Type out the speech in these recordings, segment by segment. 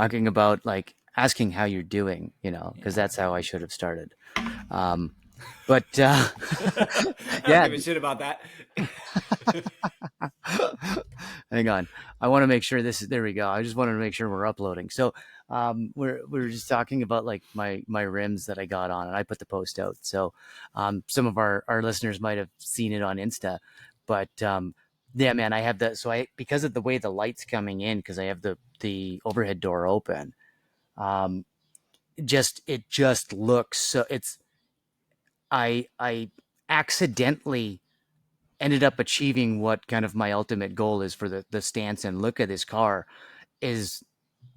talking about like asking how you're doing, because Yeah. that's how I should have started. Um, but I don't yeah, give a shit about that. hang on. I want to make sure this is there. We go. I just wanted to make sure we're uploading. So we're just talking about like my rims that I got on, and I put the post out. So some of our listeners might have seen it on Insta, but yeah, man, I have that. So I because of the way the light's coming in, because I have the overhead door open. Um, it just looks so. I accidentally ended up achieving what kind of my ultimate goal is for the stance and look of this car is,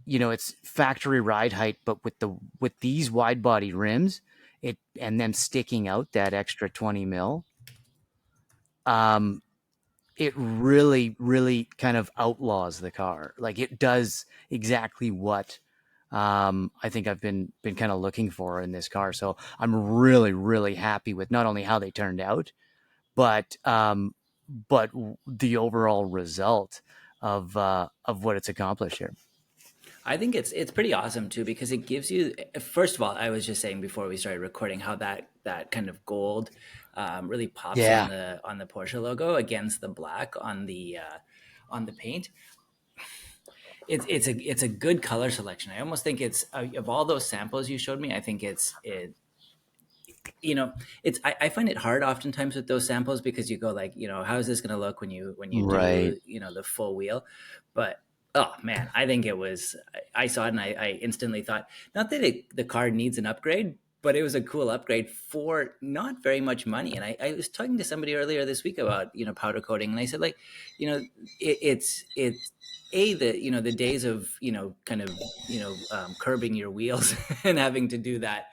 it's factory ride height, but with these wide body rims, it and then sticking out that extra 20 mil, um, it really, really kind of outlaws the car. Like it does exactly what I think I've been kind of looking for in this car. So I'm really, really happy with not only how they turned out, but but the overall result of what it's accomplished here. I think it's pretty awesome too because it gives you. First of all, I was just saying before we started recording how that kind of gold really pops Yeah. on the Porsche logo against the black on the paint. It's a good color selection. I almost think it's of all those samples you showed me. I think it you know I find it hard oftentimes with those samples because you go like how is this going to look when you Right. do the full wheel, but oh man, I think it was I saw it and I instantly thought not that the car needs an upgrade, but it was a cool upgrade for not very much money. And I was talking to somebody earlier this week about powder coating, and I said like it's the the days of kind of curbing your wheels and having to do that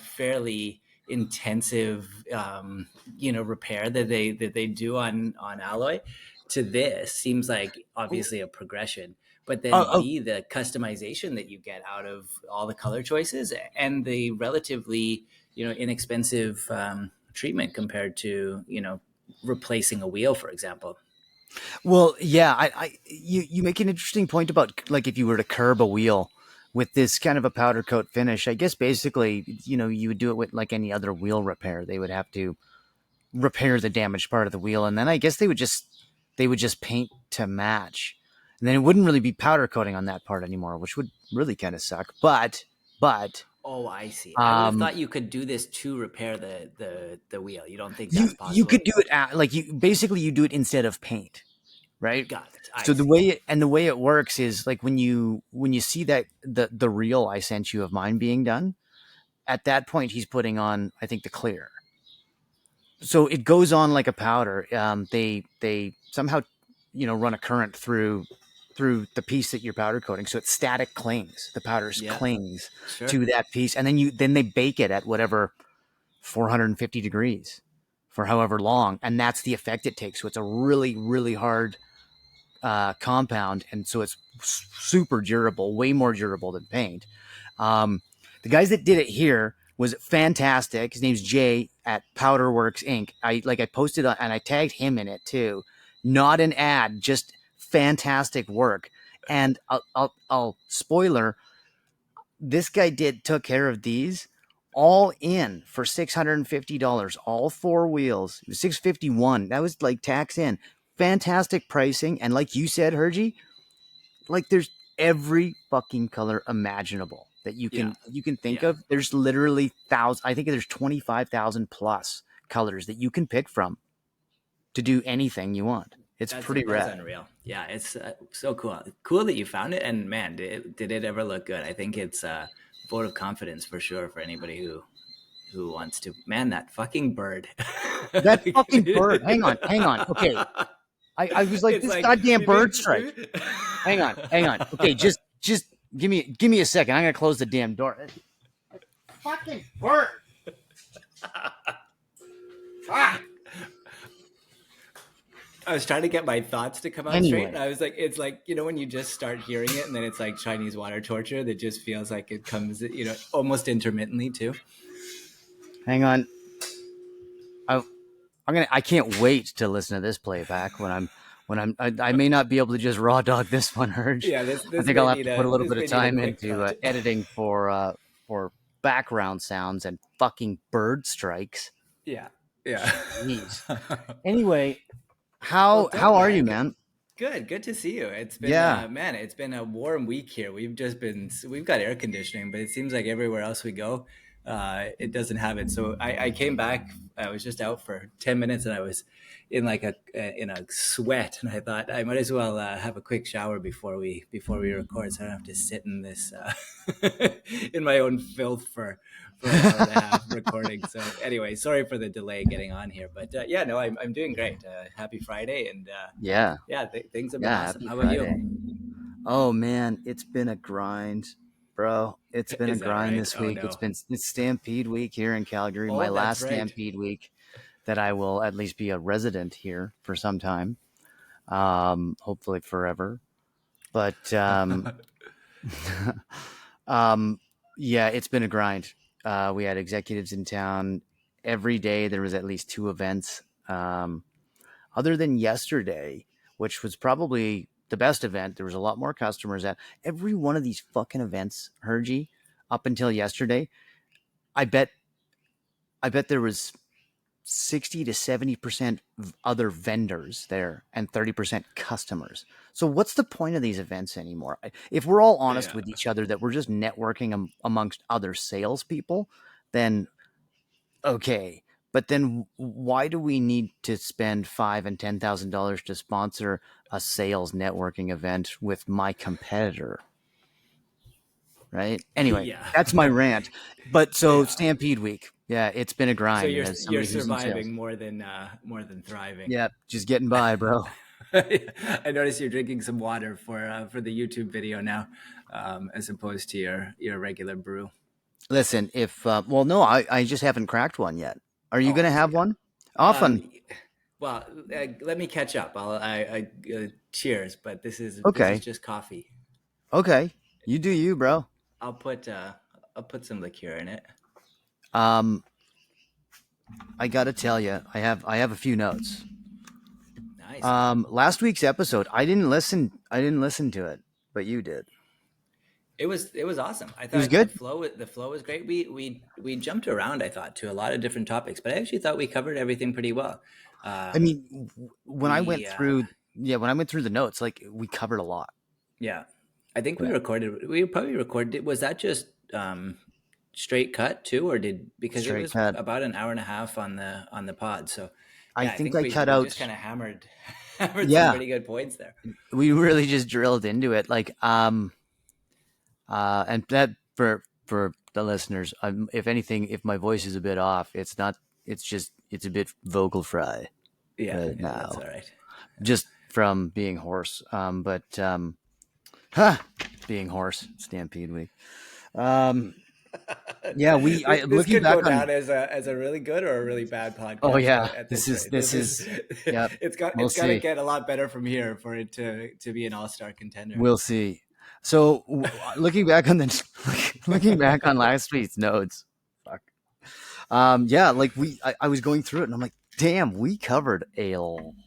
fairly intensive repair that they do on alloy to this seems like obviously a progression, but then Oh, B, the customization that you get out of all the color choices and the relatively inexpensive treatment compared to replacing a wheel, for example. well, yeah. You make an interesting point about like if you were to curb a wheel with this kind of a powder coat finish. I guess basically, you would do it with like any other wheel repair. They would have to repair the damaged part of the wheel, and then I guess they would just paint to match, and then it wouldn't really be powder coating on that part anymore, which would really kind of suck. But Oh, I see. I would have um, thought you could do this to repair the wheel. You don't think you that's you possible? could do it like you do it instead of paint, right? Got it. I So see. the way it works is like when you see that the reel I sent you of mine being done, at that point he's putting on I think the clear. So it goes on like a powder. They somehow run a current through the piece that you're powder coating, so it static clings. The powder Yeah, clings sure. to that piece, and then they bake it at whatever 450 degrees for however long, and that's the effect it takes. So it's a really really hard compound, and so it's super durable, way more durable than paint. Um, the guys that did it here was fantastic. His name's Jay at Powderworks Inc. I posted and I tagged him in it too. Not an ad, just fantastic work. And I'll spoiler. This guy took care of these all in for $650. All four wheels. It was 651. That was like tax in. Fantastic pricing, and like you said, Hergy, like there's every fucking color imaginable that you Yeah, can think yeah. of. There's literally thousands. I think there's 25,000 plus colors that you can pick from to do anything you want. It's pretty That's rad. unreal. Yeah, it's so cool. Cool that you found it, and man, did it ever look good? I think it's a vote of confidence for sure for anybody who wants to. Man, that fucking bird. That fucking bird. Hang on. Okay, I was like, It's this like goddamn you bird strike. need. Hang on. Okay, just give me a second. I'm gonna close the damn door. Fucking bird. Ah. I was trying to get my thoughts to come out straight, and Anyway, I was like, it's like when you just start hearing it, and then it's like Chinese water torture that just feels like it comes, almost intermittently too. hang on. I can't wait to listen to this playback when when I may not be able to just raw dog this one, Urge. Yeah, I this think I'll may have need to put a a little bit of time quick into cut. editing for background sounds and fucking bird strikes. Yeah, yeah. Jeez. Anyway, Well, how dope, are you, man. man? Good to see you. It's been Yeah. man, it's been a warm week here. We've got air conditioning, but it seems like everywhere else we go, it doesn't have it. So I came back. I was just out for 10 minutes, and I was in like in a sweat, and I thought I might as well have a quick shower before we record, so I don't have to sit in this in my own filth for an hour and a half recording. So anyway, sorry for the delay getting on here, but yeah, no, I'm doing great. Happy Friday, and Yeah. yeah, things have been Yeah, awesome. happy How about you? Friday. Oh man, it's been a grind, bro. It's been a Is that grind right? this Oh week. no. It's Stampede week here in Calgary, my Oh, that's last right. Stampede week that I will at least be a resident here for some time. Hopefully forever. But um, yeah, it's been a grind. We had executives in town every day. There was at least two events. Other than yesterday, which was probably the best event, there was a lot more customers at every one of these fucking events. Hergy, up until yesterday, I bet there was 60 to 70% other vendors there and 30% customers. So what's the point of these events anymore? If we're all honest Yeah. with each other that we're just networking amongst other salespeople, then okay. But then why do we need to spend $5,000 and $10,000 to sponsor a sales networking event with my competitor? Right. Anyway, Yeah. that's my rant. But so Yeah. Stampede Week, yeah, it's been a So grind as you're somebody who's in sales. surviving more than thriving. Yeah, just getting by, bro. I noticed you're drinking some water for the YouTube video now, as opposed to your regular brew. Listen, if well, no, I just haven't cracked one yet. Are you Oh, gonna I have see. one? Um, Often. well, let me catch up. Cheers, but this is Okay. just coffee. Okay. You do you, bro. I'll put uh, I'll put some liqueur in it. Um, I gotta tell you, I have a few notes. Nice. Last week's episode, I didn't listen. I didn't listen to it, but you did. It was awesome. I It was thought good. the flow was great. We jumped around. I thought to a lot of different topics, but I actually thought we covered everything pretty well. I Um, mean, when I went we through, yeah, when I went through the notes, like we covered a lot. Yeah, I think we Yeah, recorded. We probably recorded. Was that just straight cut too, or did because it straight was cut. about an hour and a half on the pod? So I yeah, I think think I cut we out. just kind of hammered some Yeah, pretty good points there. we really just drilled into it. Like, and that for the listeners, if anything, if my voice is a bit off, it's not. It's just it's a bit vocal fry Yeah, right yeah, that's now, all right. just from being hoarse. Huh, being hoarse, Stampede Week. Um, yeah, This looking could go back down on. as a really good or a really bad Oh podcast yeah, at this rate. This this is is. Yep, we'll it's got to see. get a lot better from here for it to be an all star contender. We'll see. So looking back on looking back on last week's notes, fuck. Yeah, like I was going through it and I'm like, damn, we covered a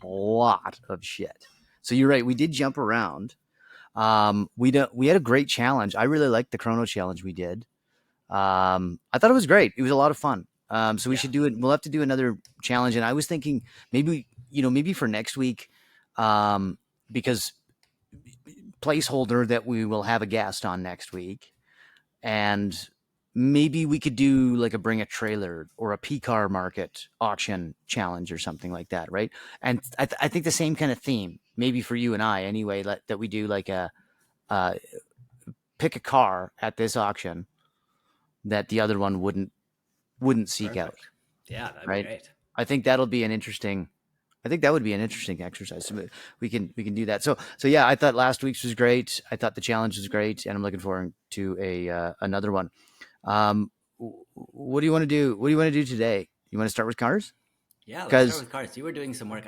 lot of shit. So you're right, we did jump around. We had a great challenge. I really liked the chrono challenge we did. I thought it was great. It was a lot of fun. So we Yeah, should do it. We'll have to do another challenge. And I was thinking maybe, maybe for next week, because placeholder that we will have a guest on next week. And maybe we could do like a bring a trailer or a P car market auction challenge or something like that. Right. And I think the same kind of theme, maybe for you and I anyway, that we do like uh, pick a car at this auction that the other one wouldn't seek out, perfect. Yeah, that'd be right? great. I think that'll be an interesting. I think that would be an interesting exercise. So we can do that. So yeah, I thought last week's was great. I thought the challenge was great, and I'm looking forward to a another one. Um, what do you want to do? What do you want to do today? You want to start with cars? Yeah, let's start Because with cars. You were doing some work.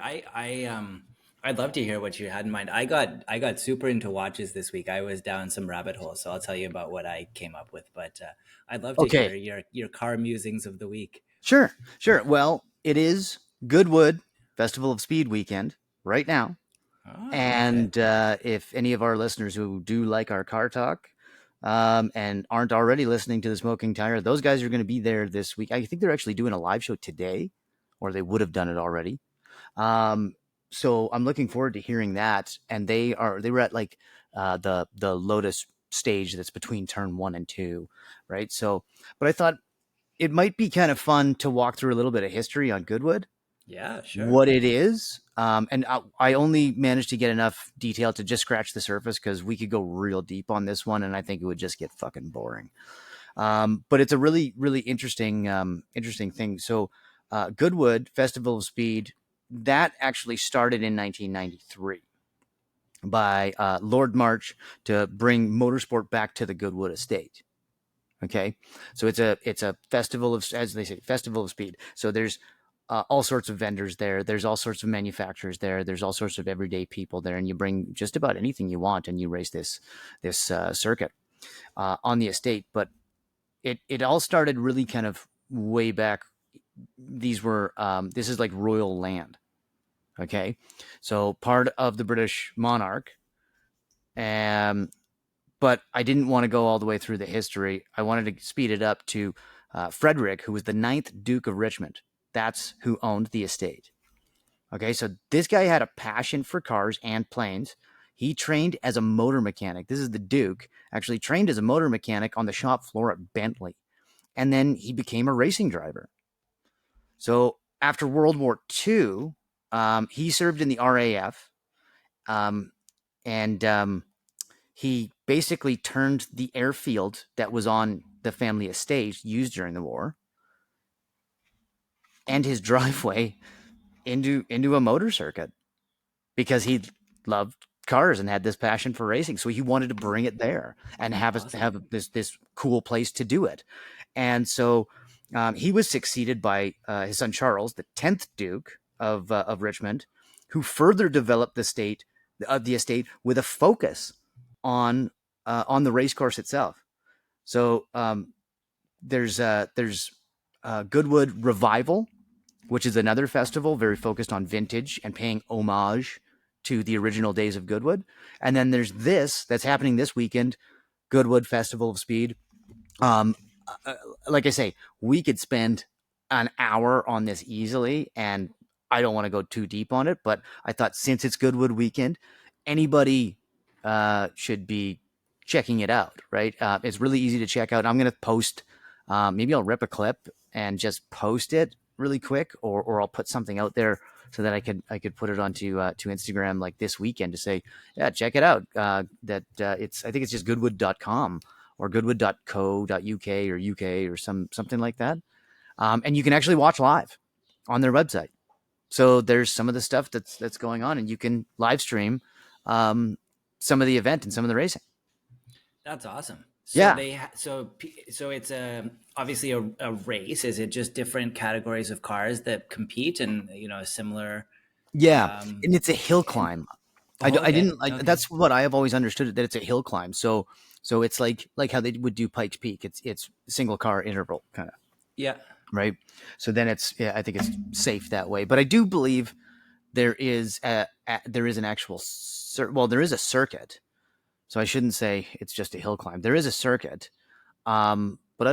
I'd love to hear what you had in mind. I got super into watches this week. I was down some rabbit holes, so I'll tell you about what I came up with. But I'd love to hear okay, your car musings of the week. sure. Well, it is Goodwood Festival of Speed weekend right now. Oh, okay. And if any of our listeners who do like our car talk and aren't already listening to the Smoking Tire, those guys are going to be there this week. I think they're actually doing a live show today, or they would have done it already. Um, so I'm looking forward to hearing that. And they were at like the Lotus stage that's between turn 1 and 2, right? So, but I thought it might be kind of fun to walk through a little bit of history on Goodwood, Yeah, sure. what it is. And I only managed to get enough detail to just scratch the surface because we could go real deep on this one, and I think it would just get fucking boring. But it's a really, really interesting thing. So, Goodwood Festival of Speed that actually started in 1993 by Lord March to bring motorsport back to the Goodwood estate. Okay, so it's a festival of, as they say, festival of speed. So there's all sorts of vendors there. There's all sorts of manufacturers there. There's all sorts of everyday people there, and you bring just about anything you want, and you race this circuit on the estate. But it all started really kind of way back. These were this is like royal land. Okay, so part of the British monarch. Um, but I didn't want to go all the way through the history. I wanted to speed it up to Frederick, who was the ninth Duke of Richmond. That's who owned the estate. Okay, so this guy had a passion for cars and planes. He trained as a motor mechanic. This is the Duke, actually trained as a motor mechanic on the shop floor at Bentley. And then he became a racing driver. So after World War II, he served in the RAF. Um, and he basically turned the airfield that was on the family estate used during the war and his driveway into a motor circuit because he loved cars and had this passion for racing. So he wanted to bring it there and Awesome. have this cool place to do it. And so he was succeeded by his son Charles, the 10th Duke of Richmond, who further developed the estate with a focus on the race course itself. So there's Goodwood Revival, which is another festival very focused on vintage and paying homage to the original days of Goodwood. And then there's this that's happening this weekend, Goodwood Festival of Speed. Um, uh, like I say, we could spend an hour on this easily, and I don't want to go too deep on it. But I thought since it's Goodwood weekend, anybody should be checking it out. Right? It's really easy to check out. I'm going to post. Maybe I'll rip a clip and just post it really quick, or I'll put something out there so that I could put it onto to Instagram like this weekend to say, yeah, check it out. It's I think it's just goodwood.com or goodwood.co.uk or UK or something like that. And you can actually watch live on their website. So there's some of the stuff that's going on, and you can live stream um, some of the event and some of the racing. That's awesome. So Yeah, they so it's obviously a race. Is it just different categories of cars that compete and a similar yeah, um and it's a hill and climb. oh, I okay. didn't like Okay. that's what I have always understood that it's a hill climb. So it's like how they would do Pikes Peak. It's single car interval kind of Yeah. right. So then it's yeah, I think it's safe that way. But I do believe there is an actual well, there is a circuit. So I shouldn't say it's just a hill climb. There is a circuit, but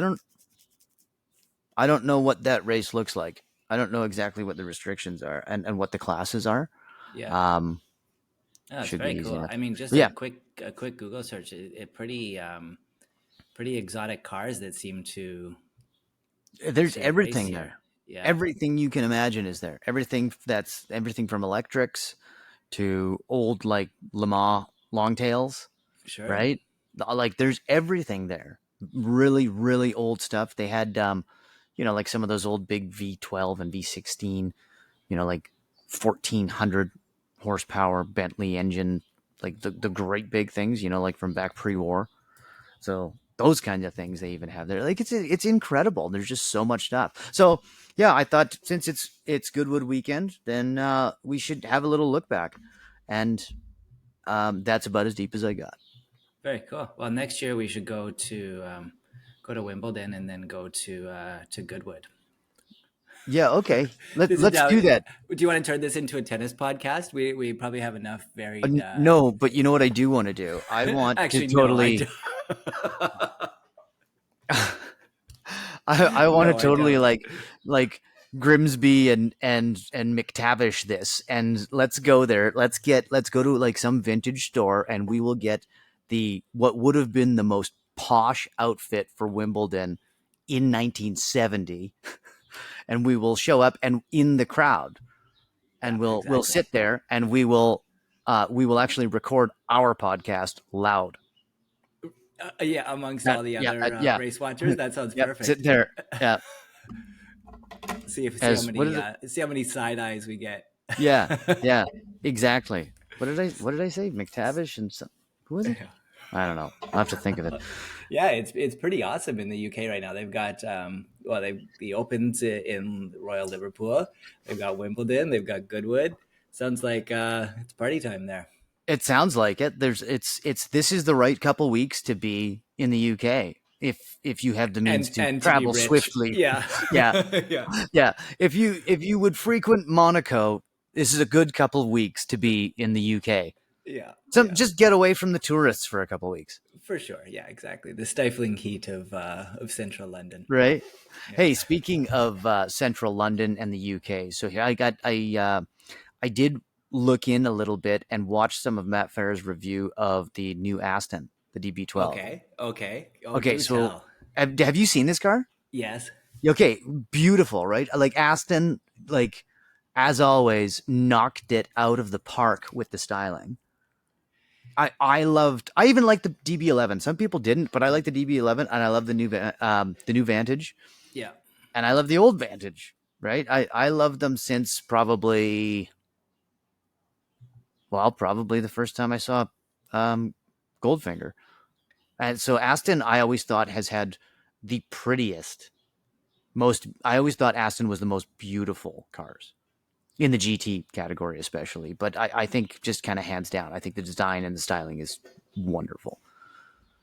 I don't know what that race looks like. I don't know exactly what the restrictions are and what the classes are. Yeah. Um, Oh, that's should be very easy cool. enough. I mean, just But yeah, a quick Google search, pretty exotic cars that seem there's to race everything here. there. Yeah. Everything you can imagine is there. Everything from electrics to old like Le Mans longtails, Sure. right? Like there's everything there. Really, really old stuff. They had like some of those old big V12 and V16, like 1400 horsepower Bentley engine, like the great big things, like from back pre-war. So those kinds of things they even have there. Like it's incredible. There's just so much stuff. So yeah, I thought since it's Goodwood weekend, then we should have a little look back, and that's about as deep as I got. Very cool. Well, next year we should go to Wimbledon and then go to Goodwood. Yeah, okay. This is Let's now. do that. Do you want to turn this into a tennis podcast? We probably have enough varied. No, but you know what I do want to do? I want to Actually, no, I totally don't. I want to No, I totally don't. like Grimsby and McTavish this, and let's go there. Let's go to like some vintage store, and we will get the what would have been the most posh outfit for Wimbledon in 1970, and we will show up and in the crowd, Yeah, and we'll exactly. sit there, and we will actually record our podcast loud. Yeah, amongst all the other Yeah, race watchers, that sounds yep. Sit perfect. there. Yeah, See how as what many is it? side eyes we get. Yeah, yeah, exactly. What did I say? McTavish and some, who was it? I don't know. I'll have to think of it. Yeah, it's pretty awesome in the UK right now. They've got well, the Opens in Royal Liverpool. They've got Wimbledon. They've got Goodwood. Sounds like it's party time there. It sounds like it. It's this is the right couple weeks to be in the UK if you have the means to And to be travel rich. swiftly. Yeah. Yeah, Yeah. yeah. If you would frequent Monaco, this is a good couple of weeks to be in the UK. Yeah. Some Yeah. just get away from the tourists for a couple of weeks, For sure. Yeah, exactly. The stifling heat of central London. right? Yeah. Hey, speaking of central London and the UK, so here I did look in a little bit and watch some of Matt Farah's review of the new Aston, the DB12. Okay. Okay. Oh, Okay, do so tell. have you seen this car? Yes. Okay, beautiful, right? Like Aston, like as always, knocked it out of the park with the styling. I even liked the DB11. Some people didn't, but I like the DB11 and I love the new Vantage Yeah. and I love the old Vantage, right? I love them since probably the first time I saw Goldfinger. And so Aston, I always thought has had the prettiest, most. I always thought Aston was the most beautiful cars in the GT category, especially. But I think just kind of hands down, I think the design and the styling is wonderful.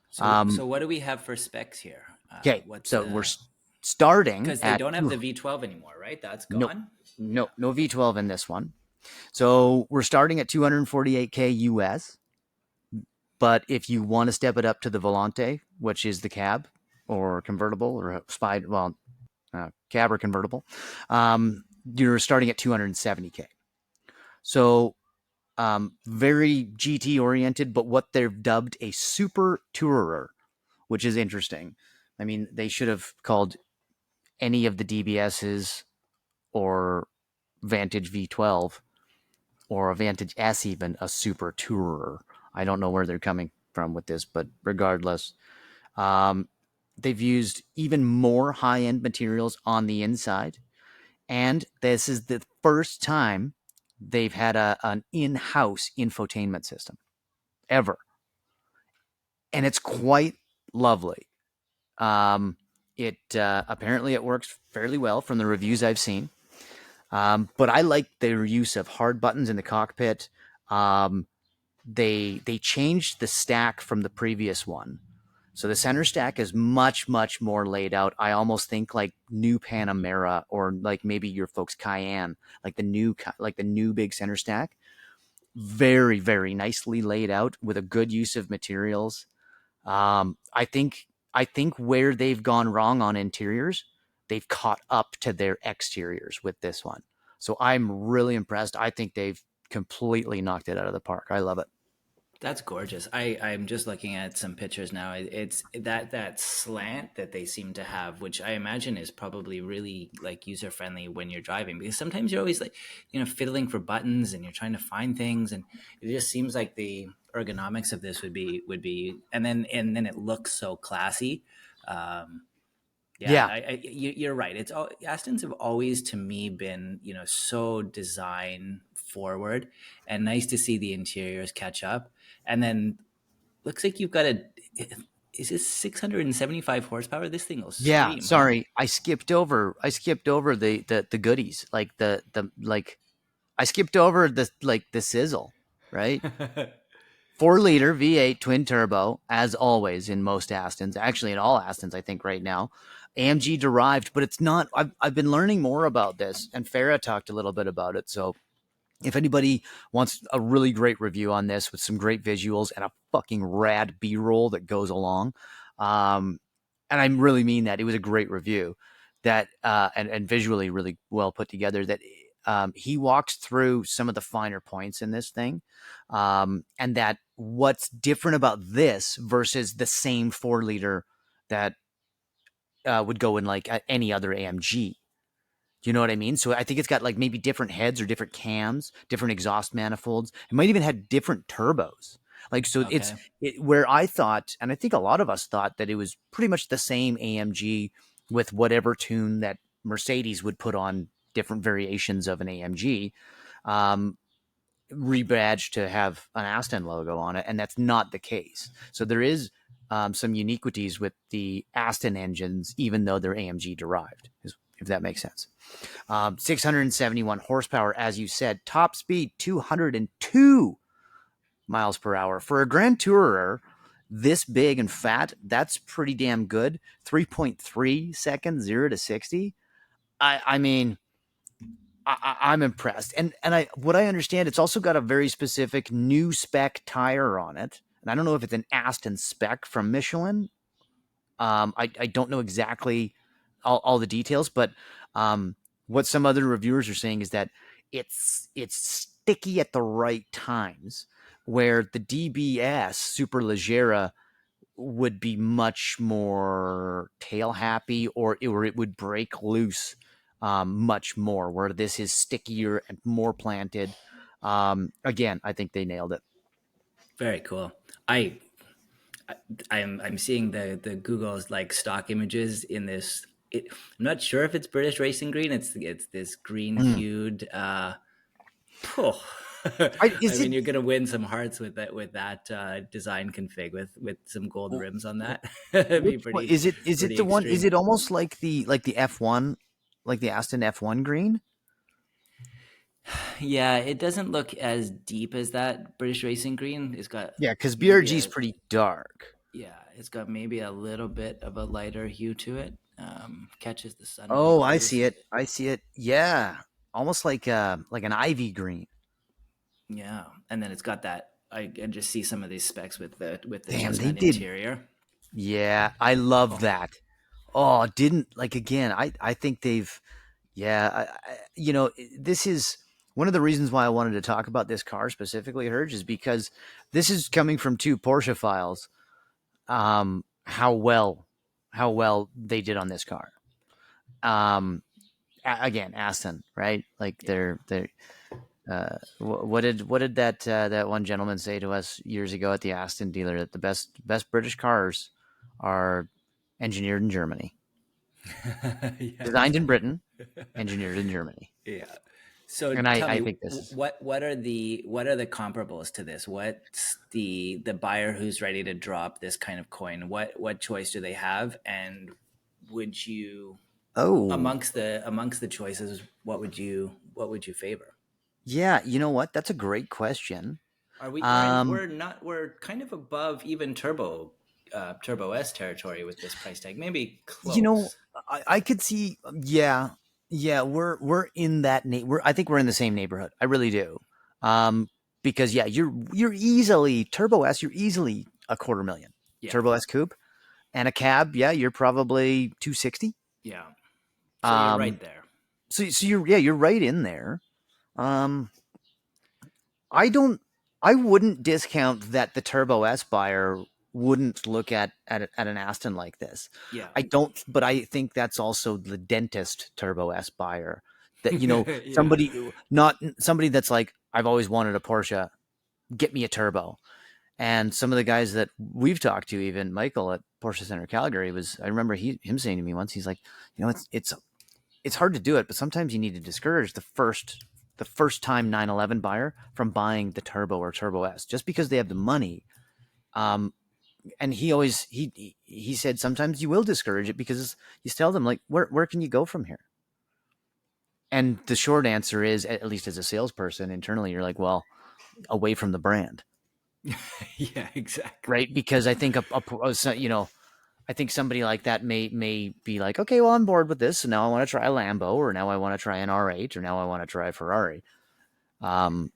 So what do we have for specs here? Okay, What's so we're starting because they at don't have the V12 anymore, right? That's no, gone. no V12 in this one. So we're starting at 248K US. But if you want to step it up to the Volante, which is the cab or convertible or cab or convertible, you're starting at 270K. So very GT oriented, but what they've dubbed a super tourer, which is interesting. I mean, they should have called any of the DBSs or Vantage V12 or a Vantage S even a super tourer. I don't know where they're coming from with this, but regardless, they've used even more high end materials on the inside. And this is the first time they've had an in house infotainment system ever. And it's quite lovely. It apparently it works fairly well from the reviews I've seen. But I like their use of hard buttons in the cockpit. They changed the stack from the previous one. So the center stack is much, much more laid out. I almost think like new Panamera or like maybe your folks Cayenne, like the new big center stack. Very, very nicely laid out with a good use of materials. I think where they've gone wrong on interiors, they've caught up to their exteriors with this one. So I'm really impressed. I think they've completely knocked it out of the park. I love it. That's gorgeous. I'm just looking at some pictures now. It's that slant that they seem to have, which I imagine is probably really like user friendly when you're driving, because sometimes you're always like, fiddling for buttons and you're trying to find things, and it just seems like the ergonomics of this would be, and then it looks so classy. Yeah, Yeah, you're right. Astons have always, to me, been so design forward, and nice to see the interiors catch up. And then looks like you've got a. Is this 675 horsepower? This thing will yeah. scream, huh? Sorry, I skipped over the goodies, like the like I skipped over the like the sizzle, right? 4-liter V8 twin turbo, as always in most Astons, actually in all Astons, I think right now. AMG derived, but it's not. I've been learning more about this, and Farah talked a little bit about it. So if anybody wants a really great review on this with some great visuals and a fucking rad B-roll that goes along, and I really mean that, it was a great review that and visually really well put together. That he walks through some of the finer points in this thing, and that what's different about this versus the same 4-liter that would go in like any other AMG. Do you know what I mean? So I think it's got like maybe different heads or different cams, different exhaust manifolds. It might even have different turbos. Like, so Okay. where I thought, and I think a lot of us thought, that it was pretty much the same AMG with whatever tune that Mercedes would put on different variations of an AMG, rebadged to have an Aston logo on it. And that's not the case. So there is some uniquities with the Aston engines, even though they're AMG derived, if that makes sense. 671 horsepower, as you said, top speed 202 miles per hour. For a Grand Tourer this big and fat, that's pretty damn good. 3.3 seconds, 0 to 60. I mean, I'm impressed. And what I understand, it's also got a very specific new spec tire on it. And I don't know if it's an Aston spec from Michelin. I don't know exactly all the details, but what some other reviewers are saying is that it's sticky at the right times, where the DBS Superleggera would be much more tail happy, or it would break loose much more, where this is stickier and more planted. Again, I think they nailed it. Very cool. I I'm seeing the Google's like stock images in this. I'm not sure if it's British racing green. It's this green Mm. hued. Oh. I Is mean, it you're gonna win some hearts with that design config with some gold rims on that. It'd be which one pretty is it? Is it pretty the one? Is extreme. it almost like the F1, like the Aston F1 green? Yeah, it doesn't look as deep as that British racing green. It's got Yeah, because maybe BRG is a pretty dark. yeah, it's got maybe a little bit of a lighter hue to it. Catches the sun really Oh, I close. see it. I see it. Yeah, almost like an ivy green. Yeah, and then it's got that. I just see some of these specs with the Damn, they chestnut did. interior. Yeah, I love Oh, that. Oh, didn't like again. I think they've. Yeah, this is one of the reasons why I wanted to talk about this car specifically, Herge, is because this is coming from two Porsche files. How well they did on this car. Again, Aston, right? Like yeah. they're what did that one gentleman say to us years ago at the Aston dealer, that the best British cars are engineered in Germany, Yes. designed in Britain, engineered in Germany. Yeah. So And tell I me, think this is what are the comparables to this? What's the buyer who's ready to drop this kind of coin? What choice do they have? And would you oh amongst the choices, what would you favor? yeah, you know what? That's a great question. Are we Um, we're not we're kind of above even turbo S territory with this price tag. Maybe you know, close. I could see, yeah, yeah, we're in that we're I think we're in the same neighborhood. I really do. Um, because yeah, you're easily Turbo S, you're easily a quarter million. Yeah. Turbo S coupe and a cab, yeah, you're probably 260. Yeah. So you're right Um, there. so you're right in there. Um, I don't. I wouldn't discount that the Turbo S buyer wouldn't look at an Aston like this. Yeah. I don't, but I think that's also the dentist Turbo S buyer. That Yeah. not somebody that's like, I've always wanted a Porsche, get me a turbo. And some of the guys that we've talked to, even Michael at Porsche Center Calgary, I remember him saying to me once, he's like, it's hard to do it, but sometimes you need to discourage the first time 911 buyer from buying the turbo or turbo S just because they have the money. Um, and he said sometimes you will discourage it because you tell them, like, where can you go from here? And the short answer is, at least as a salesperson internally, you're like, well, away from the brand. Yeah, exactly. right? Because I think I think somebody like that may be like, okay, well, I'm bored with this, so now I want to try a Lambo, or now I want to try an R8, or now I want to try a Ferrari. Um,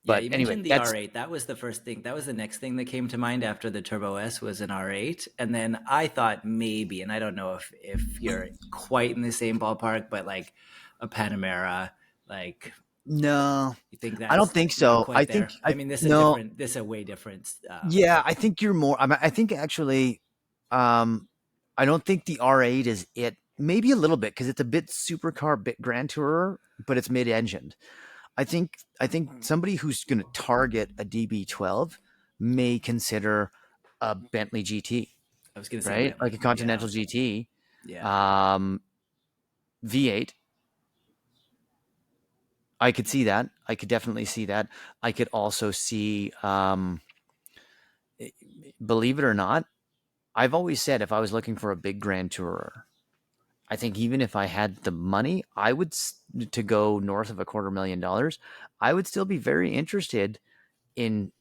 Yeah, but you anyway, mentioned the that's R8. That was the first thing. That was the next thing that came to mind after the Turbo S was an R8. And then I thought maybe, and I don't know if you're quite in the same ballpark, but like a Panamera, like no, you think I don't that's think not so. quite there. I mean, No, this is a way different. yeah, I think you're more. I think actually, um, I don't think the R8 is it. Maybe a little bit because it's a bit supercar, bit Grand Tourer, but it's mid-engined. I think somebody who's going to target a DB12 may consider a Bentley GT, I was going to say right? Like Bentley. a Yeah, Continental GT, yeah. um, V8. I could see that. I could definitely see that. I could also see, believe it or not, I've always said if I was looking for a big Grand Tourer, I think even if I had the money, I would to go north of $250,000. I would still be very interested in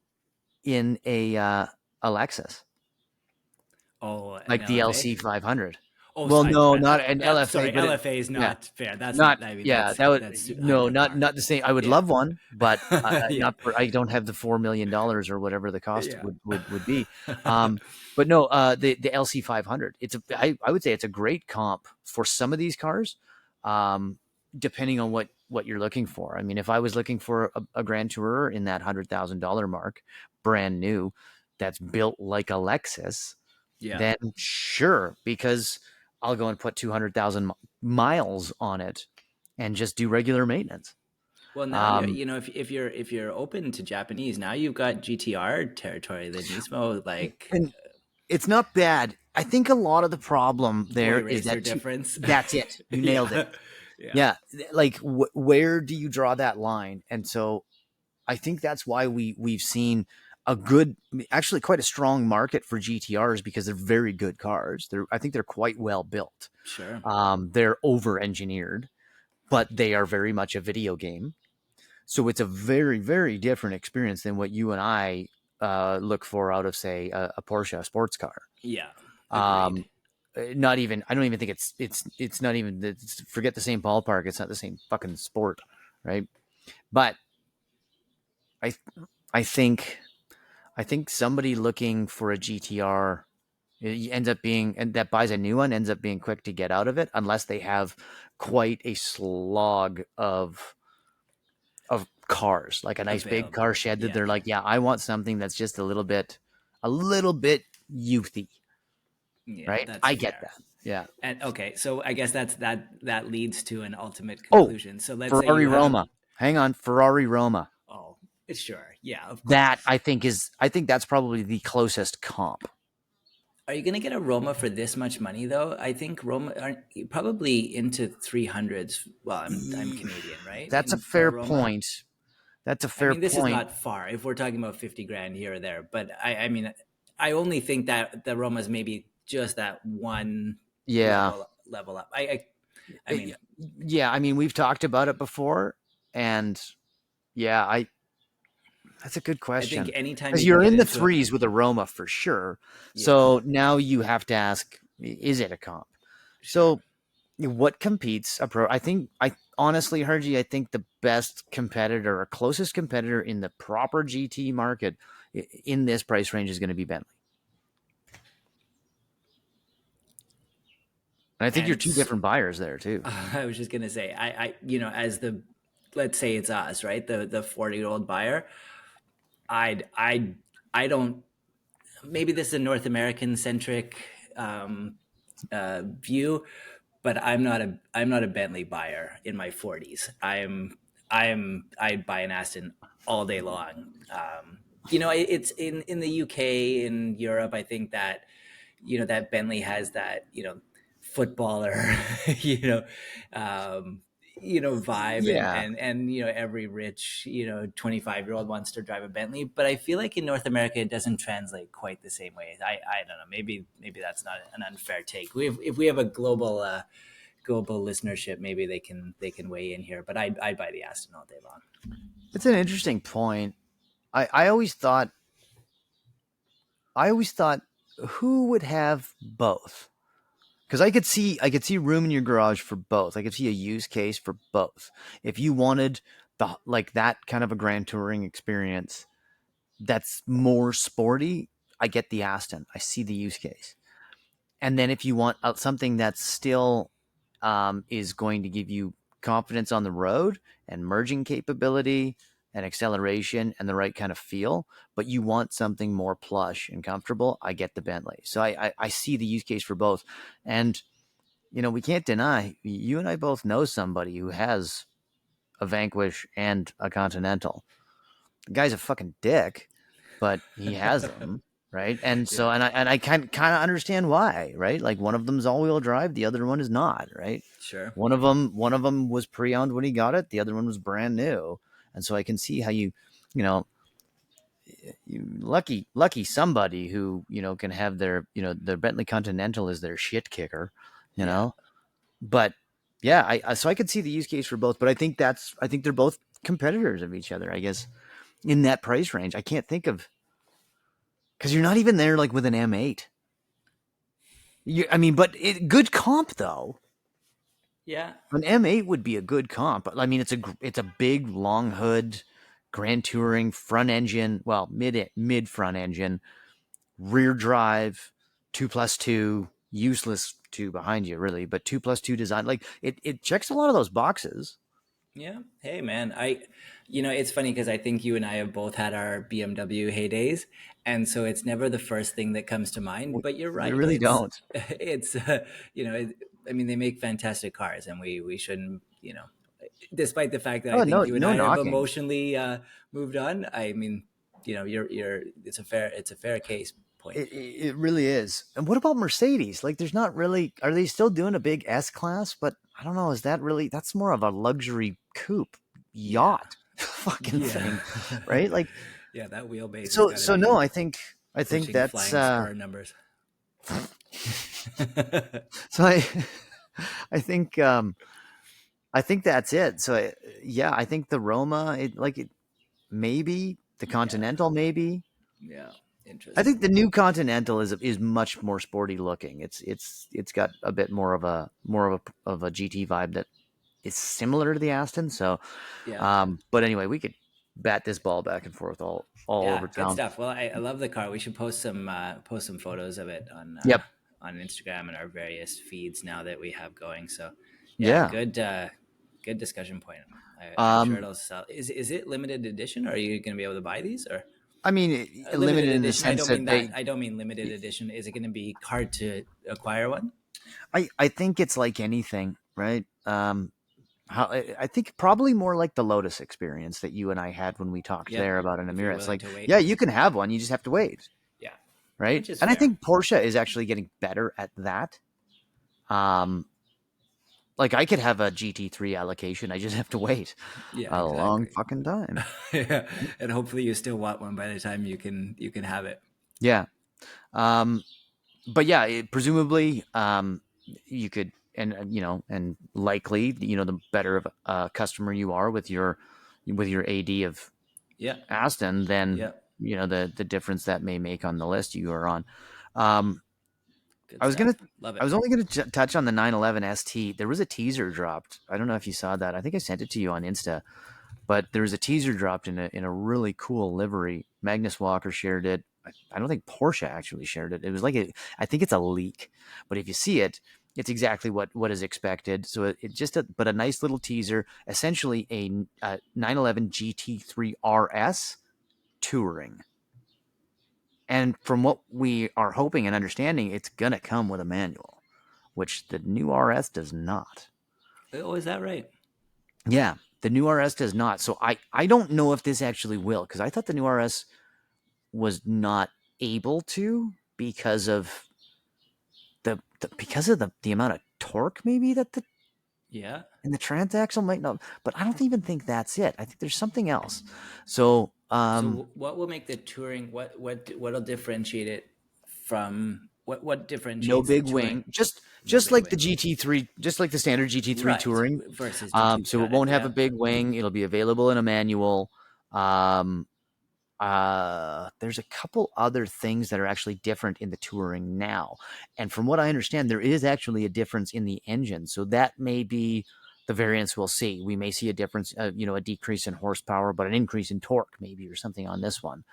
a Lexus, Oh, an like the LFA. LC 500. Oh, Well, no, not an LFA, sorry. but it, LFA is yeah, not fair. That's not not. I mean, yeah. That would that's no, under the not bar. not the same. I would Yeah, love one, but yeah, not for. I don't have the $4 million or whatever the cost yeah. would be. But no, the LC 500. I would say it's a great comp for some of these cars, um, depending on what you're looking for. I mean, if I was looking for a Grand Tourer in that $100,000 mark, brand new, that's built like a Lexus, Yeah. then sure, because I'll go and put 200,000 miles on it and just do regular maintenance. Well, now Um, you know if you're open to Japanese, now you've got GTR territory, the Nismo like and it's not bad. I think a lot of the problem boy there is racer that difference. that's it. You nailed it. Yeah, yeah, Yeah, like where do you draw that line? And so I think that's why we've seen a good, actually quite a strong market for GTRs because they're very good cars. I think they're quite well built. sure. They're over engineered, but they are very much a video game. So it's a very, very different experience than what you and I look for out of, say, a Porsche sports car. Yeah, agreed. Um, not even. I don't even think it's not even. Forget the same ballpark. It's not the same fucking sport, right? But I I think I think somebody looking for a GTR ends up being, and that buys a new one ends up being quick to get out of it unless they have quite a slog of cars, like a nice big car Available. shed that Yeah, they're like, yeah, I want something that's just a little bit youthy, yeah, right? that's I get fair. that. Yeah. And okay, so I guess that leads to an ultimate Oh, conclusion. So let's say Ferrari you have Roma. Hang on, Ferrari Roma. oh, sure, yeah, of That course. I think that's probably the closest comp. Are you going to get a Roma for this much money though? I think Roma are probably into 300s. Well, I'm Canadian, right? That's a In for a fair Roma. point. That's a I fair mean, this is point. not far if we're talking about 50 grand here or there, but I mean, I only think that the Roma's maybe just that one Yeah. level up. I mean, Yeah, I mean, we've talked about it before, and yeah, I that's a good I think question anytime because you can you're get in the into a threes with Aroma for sure. yeah, So now you have to ask, is it a comp? sure. So what competes a pro? I honestly, Harji, I think the best competitor or closest competitor in the proper GT market in this price range is going to be Bentley. And I think you're And two different buyers there too. I was just gonna say, you know, as the let's say it's us, right? The 40-year-old buyer, I'd I I don't maybe this is a North American centric view, but I'm not a Bentley buyer in my 40s. I'd buy an Aston all day long. You know, it's in the UK, in Europe. I think that you know that Bentley has that footballer you know um, vibe, Yeah. and you know every rich 25-year-old wants to drive a Bentley, but I feel like in North America it doesn't translate quite the same way. I don't know, maybe that's not an unfair take. If we have a global listenership, maybe they can weigh in here, but I'd buy the Aston all day long. It's an interesting point. I always thought I always thought, who would have both? Because I could see room in your garage for both. I could see a use case for both. If you wanted the like that kind of a grand touring experience that's more sporty, I get the Aston. I see the use case. And then if you want something that's still is going to give you confidence on the road and merging capability and acceleration and the right kind of feel, but you want something more plush and comfortable, I get the Bentley. So I see the use case for both. And, we can't deny, you and I both know somebody who has a Vanquish and a Continental. The guy's a fucking dick, but he has them, right? And Yeah, so, and I kind of understand why, right? Like one of them's all-wheel drive, the other one is not, right? sure. One of them was pre-owned when he got it, the other one was brand new, and so I can see how you know, lucky somebody who can have their Bentley Continental as their shit kicker, you Yeah. know. But yeah, so I could see the use case for both, but I think they're both competitors of each other, I guess, in that price range. I can't think of because you're not even there like with an M8. But good comp though. Yeah. An M8 would be a good comp. I mean, it's a big long hood, grand touring front engine. Well, mid front engine, rear drive, 2+2, useless two behind you really, but 2+2 design. Like it checks a lot of those boxes. Yeah. Hey, man. It's funny because I think you and I have both had our BMW heydays, and so it's never the first thing that comes to mind. But you're We right. really don't. It's, I mean, they make fantastic cars, and we shouldn't, despite the fact that I Oh think no, you and no I have knocking. emotionally moved on. I mean, it's a fair case point. It really is. And what about Mercedes? Like, there's not really. Are they still doing a big S class? But I don't know. Is that really? That's more of a luxury coupe Yeah. yacht fucking Yeah. thing, right? Like, Yeah, that wheelbase has so got to so no. be I think pushing that's flying spur numbers. so I think that's it. So yeah, I think the Roma, maybe the Yeah. Continental, maybe. Yeah. I think Interesting. the new Continental is much more sporty looking. It's got a bit more of a GT vibe that is similar to the Aston. So, Yeah. but anyway, we could bat this ball back and forth all Yeah. over Good town. stuff. Well, I love the car. We should post some photos of it Yep. on Instagram and our various feeds now that we have going. So, yeah, Yeah. good discussion point. I'm sure Um. it'll sell. Is it limited edition? Or are you going to be able to buy these or? I mean, Limited limited in the edition. I sense don't mean that that. I don't mean limited edition. Is it going to be hard to acquire one? I think it's like anything, right? I think probably more like the Lotus experience that you and I had when we talked Yep. there about an If you're Emirates. willing Like, to wait. yeah, you can have one, you just have to wait, Yeah. right? Which is And I fair. think Porsche is actually getting better at that. Um, like I could have a GT3 allocation, I just have to wait Yeah. a long Exactly. fucking time. Yeah. And hopefully you still want one by the time you can have it. Yeah. Um, but yeah, presumably, you could, and and likely, the better of a customer you are with your AD of Yeah. Aston, then Yeah. the difference that may make on the list you are on. Um, Good I was gonna, stuff. Love I it. was only gonna touch on the 911 ST. There was a teaser dropped. I don't know if you saw that. I think I sent it to you on Insta. But there was a teaser dropped in a really cool livery. Magnus Walker shared it. I don't think Porsche actually shared it. It was I think it's a leak, but if you see it, it's exactly what is expected. So it just but a nice little teaser, essentially a 911 GT3 RS touring. And from what we are hoping and understanding, it's gonna come with a manual, which the new RS does not. Oh, is that right? Yeah, the new RS does not. So I don't know if this actually will, because I thought the new RS was not able to because of the amount of torque maybe that the Yeah. and the transaxle might not. But I don't even think that's it. I think there's something else. So So what will make the touring? What'll differentiate it from what no differentiates the big touring? wing, just No just big like the wing. GT3, just like the standard GT3 Right. touring. Versus GT. So it Got it. won't have a Yeah. big wing. It'll be available in a manual. Um, there's a couple other things that are actually different in the touring now. And from what I understand, there is actually a difference in the engine. So that may be the variance we'll see. We may see a difference, a decrease in horsepower, but an increase in torque maybe, or something on this one.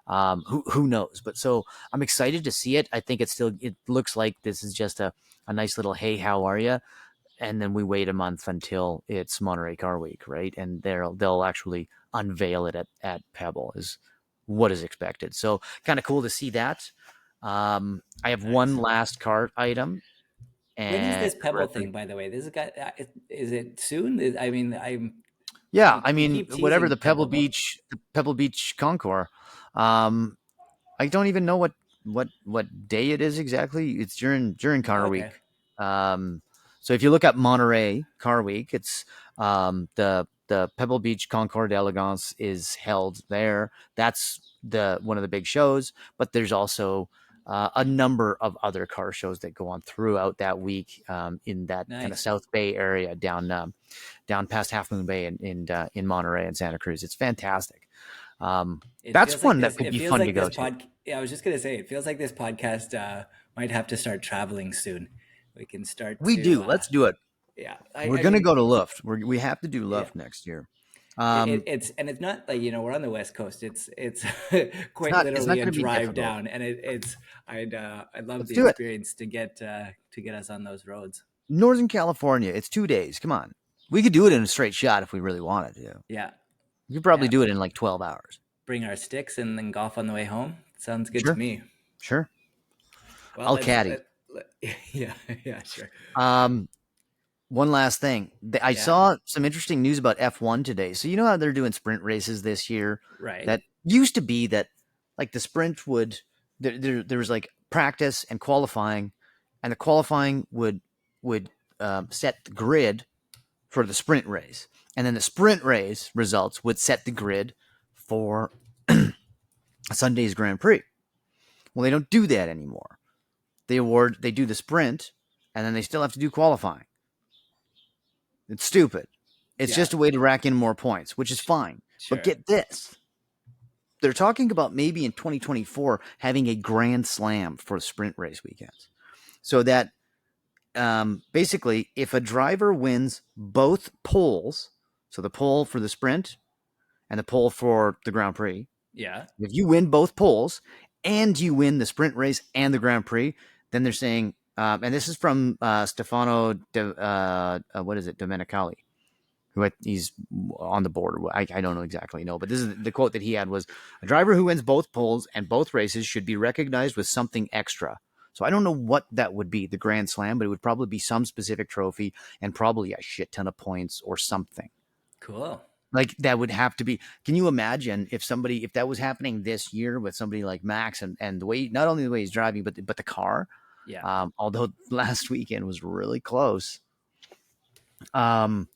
Who knows? But so I'm excited to see it. I think it looks like this is just a nice little, hey, how are you? And then we wait a month until it's Monterey Car Week, right? And they'll actually unveil it at Pebble is what is expected. So kind of cool to see that. I have one Nice. last cart item, When is and this Pebble thing, by the way? This is got. Is it soon? I mean, yeah, I you mean, keep whatever teasing Pebble, but The Pebble Beach Concours. Um, I don't even know what day it is exactly. It's during Car okay, Week. So if you look at Monterey Car Week, it's the Pebble Beach Concours d'Elegance is held there. That's the one of the big shows, but there's also a number of other car shows that go on throughout that week in that kind of nice. South Bay area down past Half Moon Bay in Monterey and Santa Cruz. It's fantastic. Um, It that's feels like one that this. could It be feels fun to like go this to. Yeah, I was just gonna say. It feels like this podcast might have to start traveling soon. We can start We to. do. Let's do it. Yeah, We're I gonna mean, go to Luft. We have to do yeah. Luft next year. It's and it's not like we're on the west coast. It's quite It's not literally a going to be drive difficult. down, and I'd love Let's the do it. experience to get us on those roads. Northern California. It's 2 days. Come on, we could do it in a straight shot if we really wanted to. Yeah, You could probably yeah. do it in like 12 hours. Bring our sticks and then golf on the way home. Sounds good to Sure, me. sure. Well, I'll caddy. yeah, yeah, sure. Um, One last thing. I Yeah, saw some interesting news about F1 today. So you know how they're doing sprint races this year? right. That used to be that like the sprint would there was like practice and qualifying, and the qualifying would set the grid for the sprint race, and then the sprint race results would set the grid for Sunday's Grand Prix. Well, they don't do that anymore. They do the sprint, and then they still have to do qualifying. It's stupid. It's Yeah, just a way to rack in more points, which is fine. But sure. get this. They're talking about maybe in 2024 having a grand slam for sprint race weekends. So that basically, if a driver wins both poles, so the pole for the sprint and the pole for the Grand Prix, Yeah, if you win both poles and you win the sprint race and the Grand Prix, then they're saying, and this is from Stefano, what is it, Domenicali, who he's on the board. I don't know exactly, but this is the quote that he had was, a driver who wins both poles and both races should be recognized with something extra. So I don't know what that would be, the Grand Slam, but it would probably be some specific trophy and probably a shit ton of points or something. cool. Like that would have to be. Can you imagine if that was happening this year with somebody like Max and the way, not only the way he's driving, but the car. Yeah, Although last weekend was really close. Um,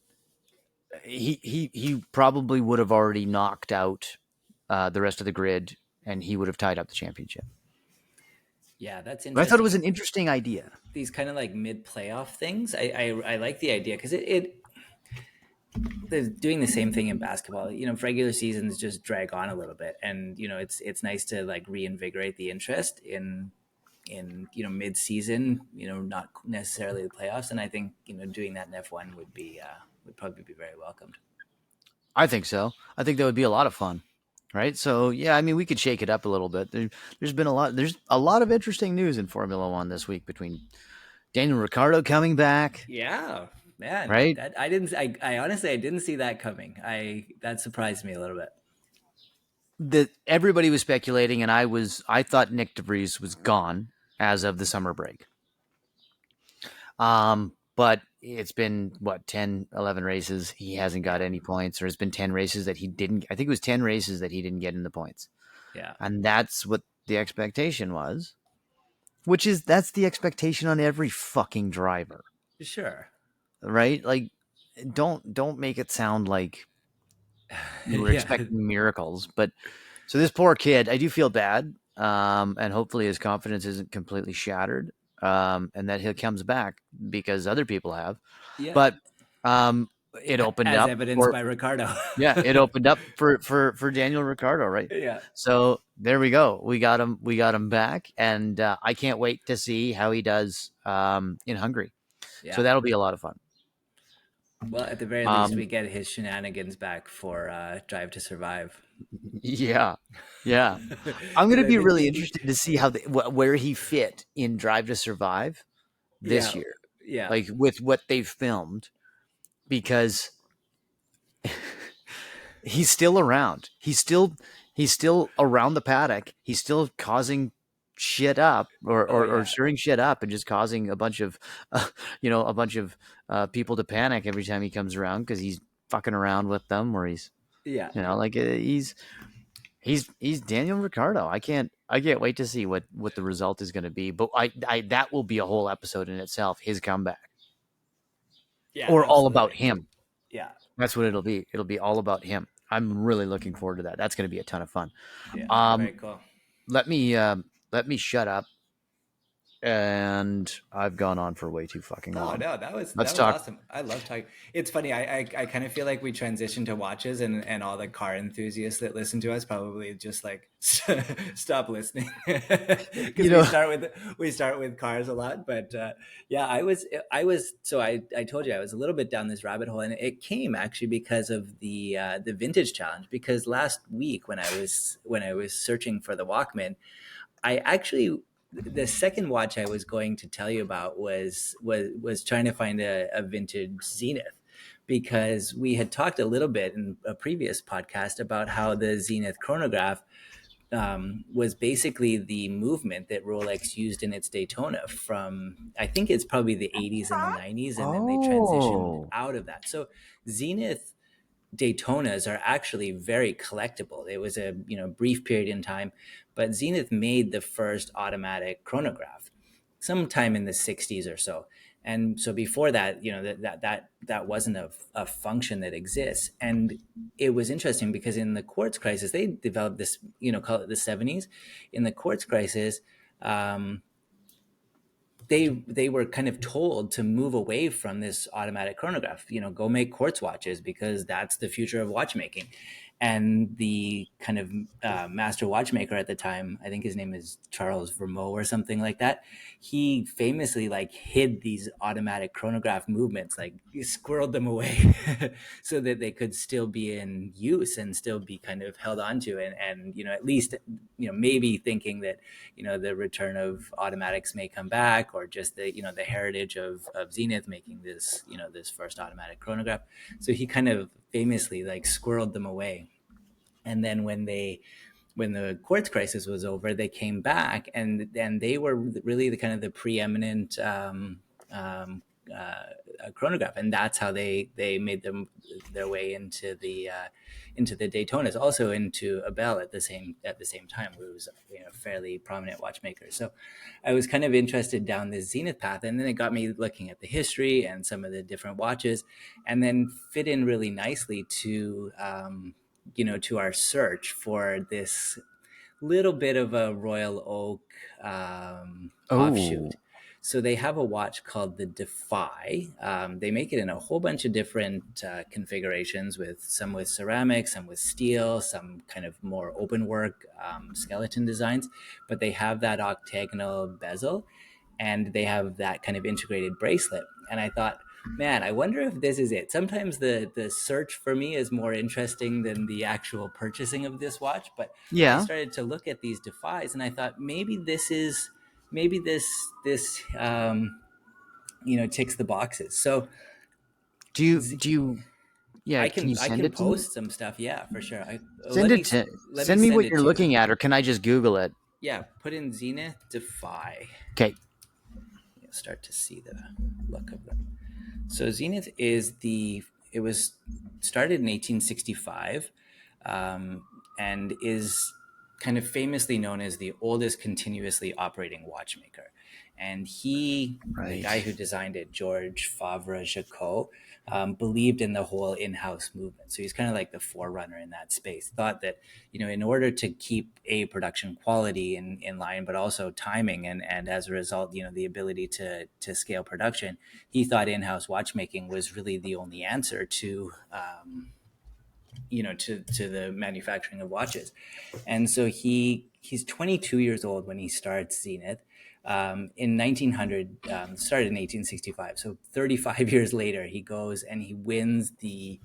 he probably would have already knocked out the rest of the grid, and he would have tied up the championship. yeah. That's But I thought it was interesting. an interesting idea. These kind of like mid playoff things. I like the idea because it they're doing the same thing in basketball. Regular seasons just drag on a little bit, and it's nice to like reinvigorate the interest in mid season. Not necessarily the playoffs, and I think doing that in F1 would probably be very welcomed. I think so. I think that would be a lot of fun, right? So yeah, I mean, we could shake it up a little bit. There's been a lot. There's a lot of interesting news in Formula One this week between Daniel Ricciardo coming back, Yeah, man. right? That I didn't. I honestly I didn't see that coming. That surprised me a little bit. That everybody was speculating, and I thought Nick DeVries was gone as of the summer break. But it's been 10, 11 races. He hasn't got Yeah, any points, or it's been 10 races that he didn't. I think it was 10 races that he didn't get in the points. yeah, And that's what the expectation was, that's the expectation on every fucking driver, sure. right? Like, don't make it sound like you were Yeah, expecting miracles. But so this poor kid, I do feel bad. And hopefully his confidence isn't completely shattered. And that he comes back because other people have. yeah. But it opened as up evidenced for, by Ricardo. yeah, it opened up for Daniel Ricciardo, right? Yeah, So there we go. We got him back, and I can't wait to see how he does in Hungary. So yeah. that'll be a lot of fun. Well, at the very least, Um, we get his shenanigans back for Drive to Survive. yeah, yeah. I'm going Because to I be think really interested to see how where he fit in Drive to Survive this yeah, year, yeah, like with what they've filmed, because he's still around. He's still around the paddock. He's still causing shit up, oh or yeah, stirring shit up, and just causing a bunch of a bunch of people to panic every time he comes around because he's fucking around with them, or he's yeah. like he's Daniel Ricciardo. I can't wait to see what the result is going to be. But I that will be a whole episode in itself. His comeback, Yeah, or all about absolutely. him. Yeah, That's what it'll be. It'll be all about him. I'm really looking forward to that. That's going to be a ton of fun. yeah. Um, Very cool. let me shut up. And I've gone on for way too fucking Oh long. no, Let's that was talk. awesome. I love talking. It's funny. I kind of feel like we transitioned to watches, and all the car enthusiasts that listen to us probably just like stop listening You because know, we start with cars a lot. But yeah, I told you I was a little bit down this rabbit hole, and it came actually because of the vintage challenge. Because last week when I was searching for the Walkman, I actually the second watch I was going to tell you about was trying to find a vintage Zenith, because we had talked a little bit in a previous podcast about how the Zenith chronograph was basically the movement that Rolex used in its Daytona from, I think it's probably the 80s and the 90s, and then they transitioned oh, out of that. So Zenith Daytonas are actually very collectible. It was a brief period in time, but Zenith made the first automatic chronograph sometime in the 60s or so. And so before that, that wasn't a function that exists. And it was interesting because in the quartz crisis, they developed this, call it the 70s. In the quartz crisis, um, they were kind of told to move away from this automatic chronograph, go make quartz watches because that's the future of watchmaking. And the kind of master watchmaker at the time, I think his name is Charles Vermeau or something like that, he famously like hid these automatic chronograph movements, like he squirreled them away so that they could still be in use and still be kind of held onto, and at least maybe thinking that the return of automatics may come back, or just the heritage of Zenith making this this first automatic chronograph. So he kind of famously like squirreled them away. And then when the quartz crisis was over, they came back, and they were really the kind of the preeminent um, chronograph, and that's how they made their way into the Daytonas, also into Abel at the same time, who was a fairly prominent watchmaker. So I was kind of interested down this Zenith path, and then it got me looking at the history and some of the different watches, and then fit in really nicely to to our search for this little bit of a Royal Oak oh, offshoot. So they have a watch called the Defy. They make it in a whole bunch of different configurations, with some with ceramic, some with steel, some kind of more open work skeleton designs. But they have that octagonal bezel, and they have that kind of integrated bracelet. And I thought, man, I wonder if this is it. Sometimes the search for me is more interesting than the actual purchasing of this watch. But I yeah. started to look at these Defies, and I thought maybe this ticks the boxes. So Do you? Yeah, can you I send can it to me? post some stuff. Yeah, for sure. Send it to. Let me Send me send what it you're to you. looking at, or can I just Google it? Yeah, put in Zenith Defy. Okay. You'll start to see the look of them. So Zenith is it was started in 1865, and is kind of famously known as the oldest continuously operating watchmaker. And he, the guy Right. who designed it, George Favre Jacot, believed in the whole in-house movement. So he's kind of like the forerunner in that space. Thought that, in order to keep a production quality in line, but also timing, and as a result, the ability to scale production, he thought in-house watchmaking was really the only answer to to the manufacturing of watches. And so he's 22 years old when he starts Zenith. In 1900, started in 1865. So 35 years later, he goes and he wins the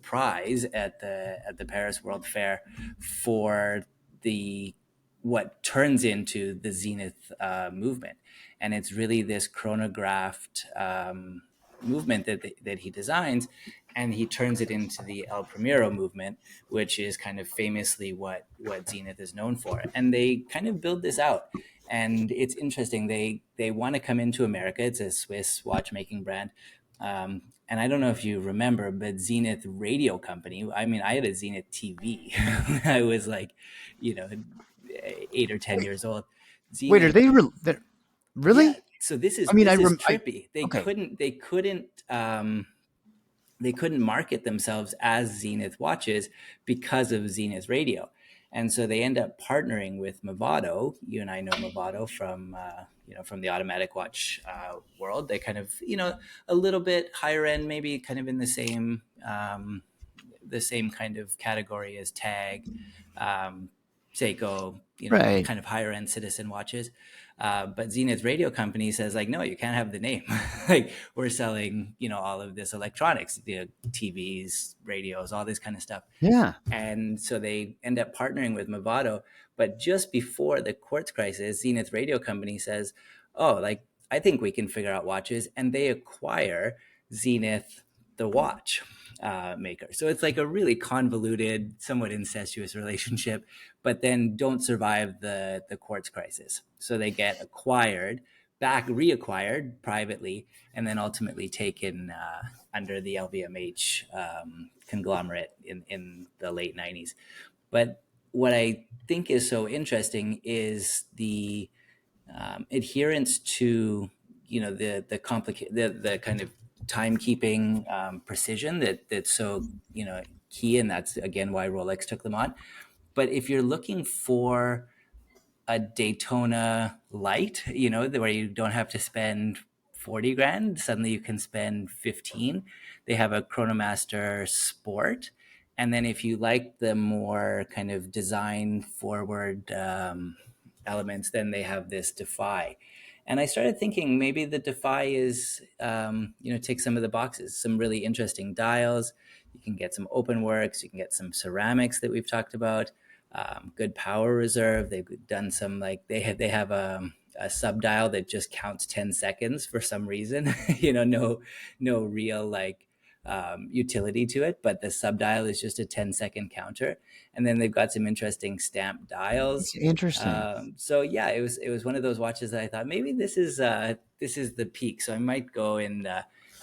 prize at the Paris World Fair for the what turns into the Zenith movement, and it's really this chronographed movement that he designs, and he turns it into the El Primero movement, which is kind of famously what Zenith is known for. And they kind of build this out, and it's interesting. They want to come into America. It's a Swiss watchmaking brand. And I don't know if you remember, but Zenith Radio Company. I mean, I had a Zenith TV. I was like, you know, 8 or 10 years old. Wait, are Zenith, they yeah. really? So this is I mean, this is trippy. okay. They couldn't market themselves as Zenith watches because of Zenith Radio. And so they end up partnering with Movado. You and I know Movado from the automatic watch world. They kind of a little bit higher end, maybe kind of in the same kind of category as Tag, Seiko, Right. kind of higher end citizen watches. But Zenith Radio Company says like, no, you can't have the name. Like we're selling, all of this electronics, the TVs, radios, all this kind of stuff. Yeah. And so they end up partnering with Movado. But just before the quartz crisis, Zenith Radio Company says, oh, like, I think we can figure out watches. And they acquire Zenith, the watch maker. So it's like a really convoluted, somewhat incestuous relationship, but then don't survive the quartz crisis. So they get reacquired privately, and then ultimately taken under the LVMH conglomerate in the late 90s. But what I think is so interesting is the adherence to the kind of timekeeping precision that's so key, and that's again why Rolex took them on. But if you're looking for a Daytona light, where you don't have to spend 40 grand, suddenly you can spend 15. They have a Chronomaster Sport. And then if you like the more kind of design forward elements, then they have this Defy. And I started thinking maybe the Defy is, take some of the boxes, some really interesting dials. You can get some open works, you can get some ceramics that we've talked about. Good power reserve. They've done some they have a sub dial that just counts 10 seconds for some reason. No real utility to it, but the sub dial is just a 10-second counter. And then they've got some interesting stamp dials. It's interesting. So yeah, it was one of those watches that I thought maybe this is the peak. So I might go and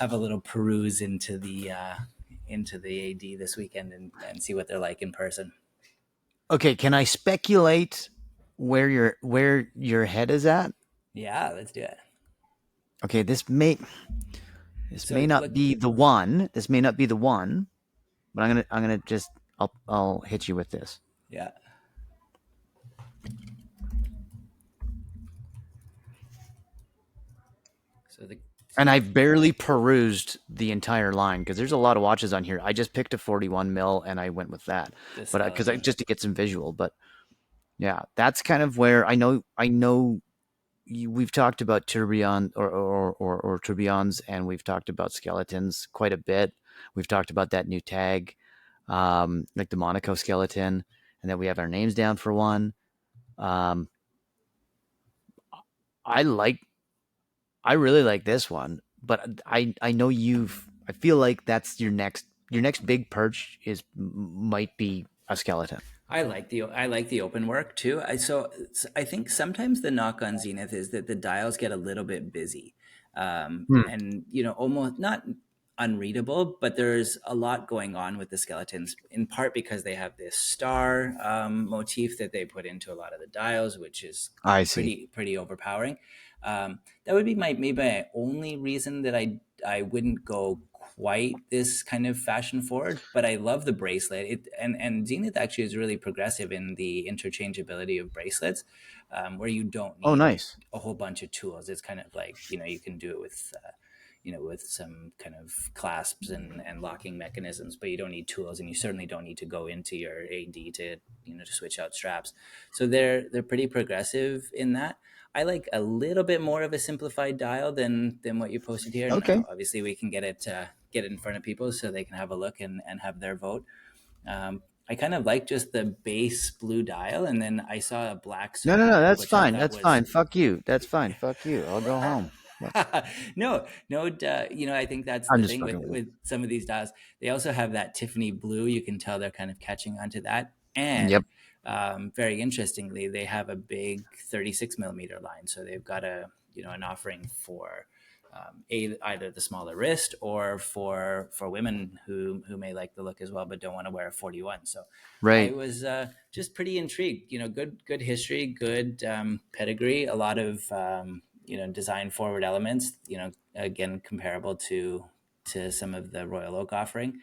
have a little peruse into the AD this weekend and see what they're like in person. Okay, can I speculate where your head is at? Yeah, let's do it. Okay, this may So not look, be the one. This may not be the one, but I'm gonna just I'll hit you with this. yeah. So the And I've barely perused the entire line because there's a lot of watches on here. I just picked a 41 mil and I went with that, the but because I skeleton. just to get some visual. But yeah, that's kind of where I know we've talked about tourbillon or tourbillons, and we've talked about skeletons quite a bit. We've talked about that new tag, like the Monaco skeleton, and then we have our names down for one. Um, I like, I really like this one, but I know you've. I feel like that's your next big perch might be a skeleton. I like the open work too. I think sometimes the knock on Zenith is that the dials get a little bit busy, Hmm. and almost not. unreadable, but there's a lot going on with the skeletons, in part because they have this star motif that they put into a lot of the dials, which is I see. pretty overpowering. That would be maybe my only reason that I wouldn't go quite this kind of fashion forward, but I love the bracelet. And Zenith actually is really progressive in the interchangeability of bracelets, where you don't Oh, need nice. a whole bunch of tools. It's kind of like, you can do it with with some kind of clasps and locking mechanisms, but you don't need tools, and you certainly don't need to go into your AD to to switch out straps. So they're pretty progressive in that. I like a little bit more of a simplified dial than what you posted here. Okay. Now, obviously, we can get it in front of people so they can have a look and have their vote. I kind of like just the base blue dial, and then I saw a black No, no, no. ceramic, That's which I fine. thought That's was fine. Fuck you. That's fine. Fuck you. I'll go home. no, no. I think that's I'm the just thing fucking with with you. some of these dials. They also have that Tiffany blue. You can tell they're kind of catching onto that. And Yep. very interestingly, they have a big 36 millimeter line. So they've got an offering for either the smaller wrist, or for women who may like the look as well but don't want to wear a 41. So I Right. was just pretty intrigued. Good history, good pedigree, a lot of design forward elements. Again, comparable to some of the Royal Oak offering,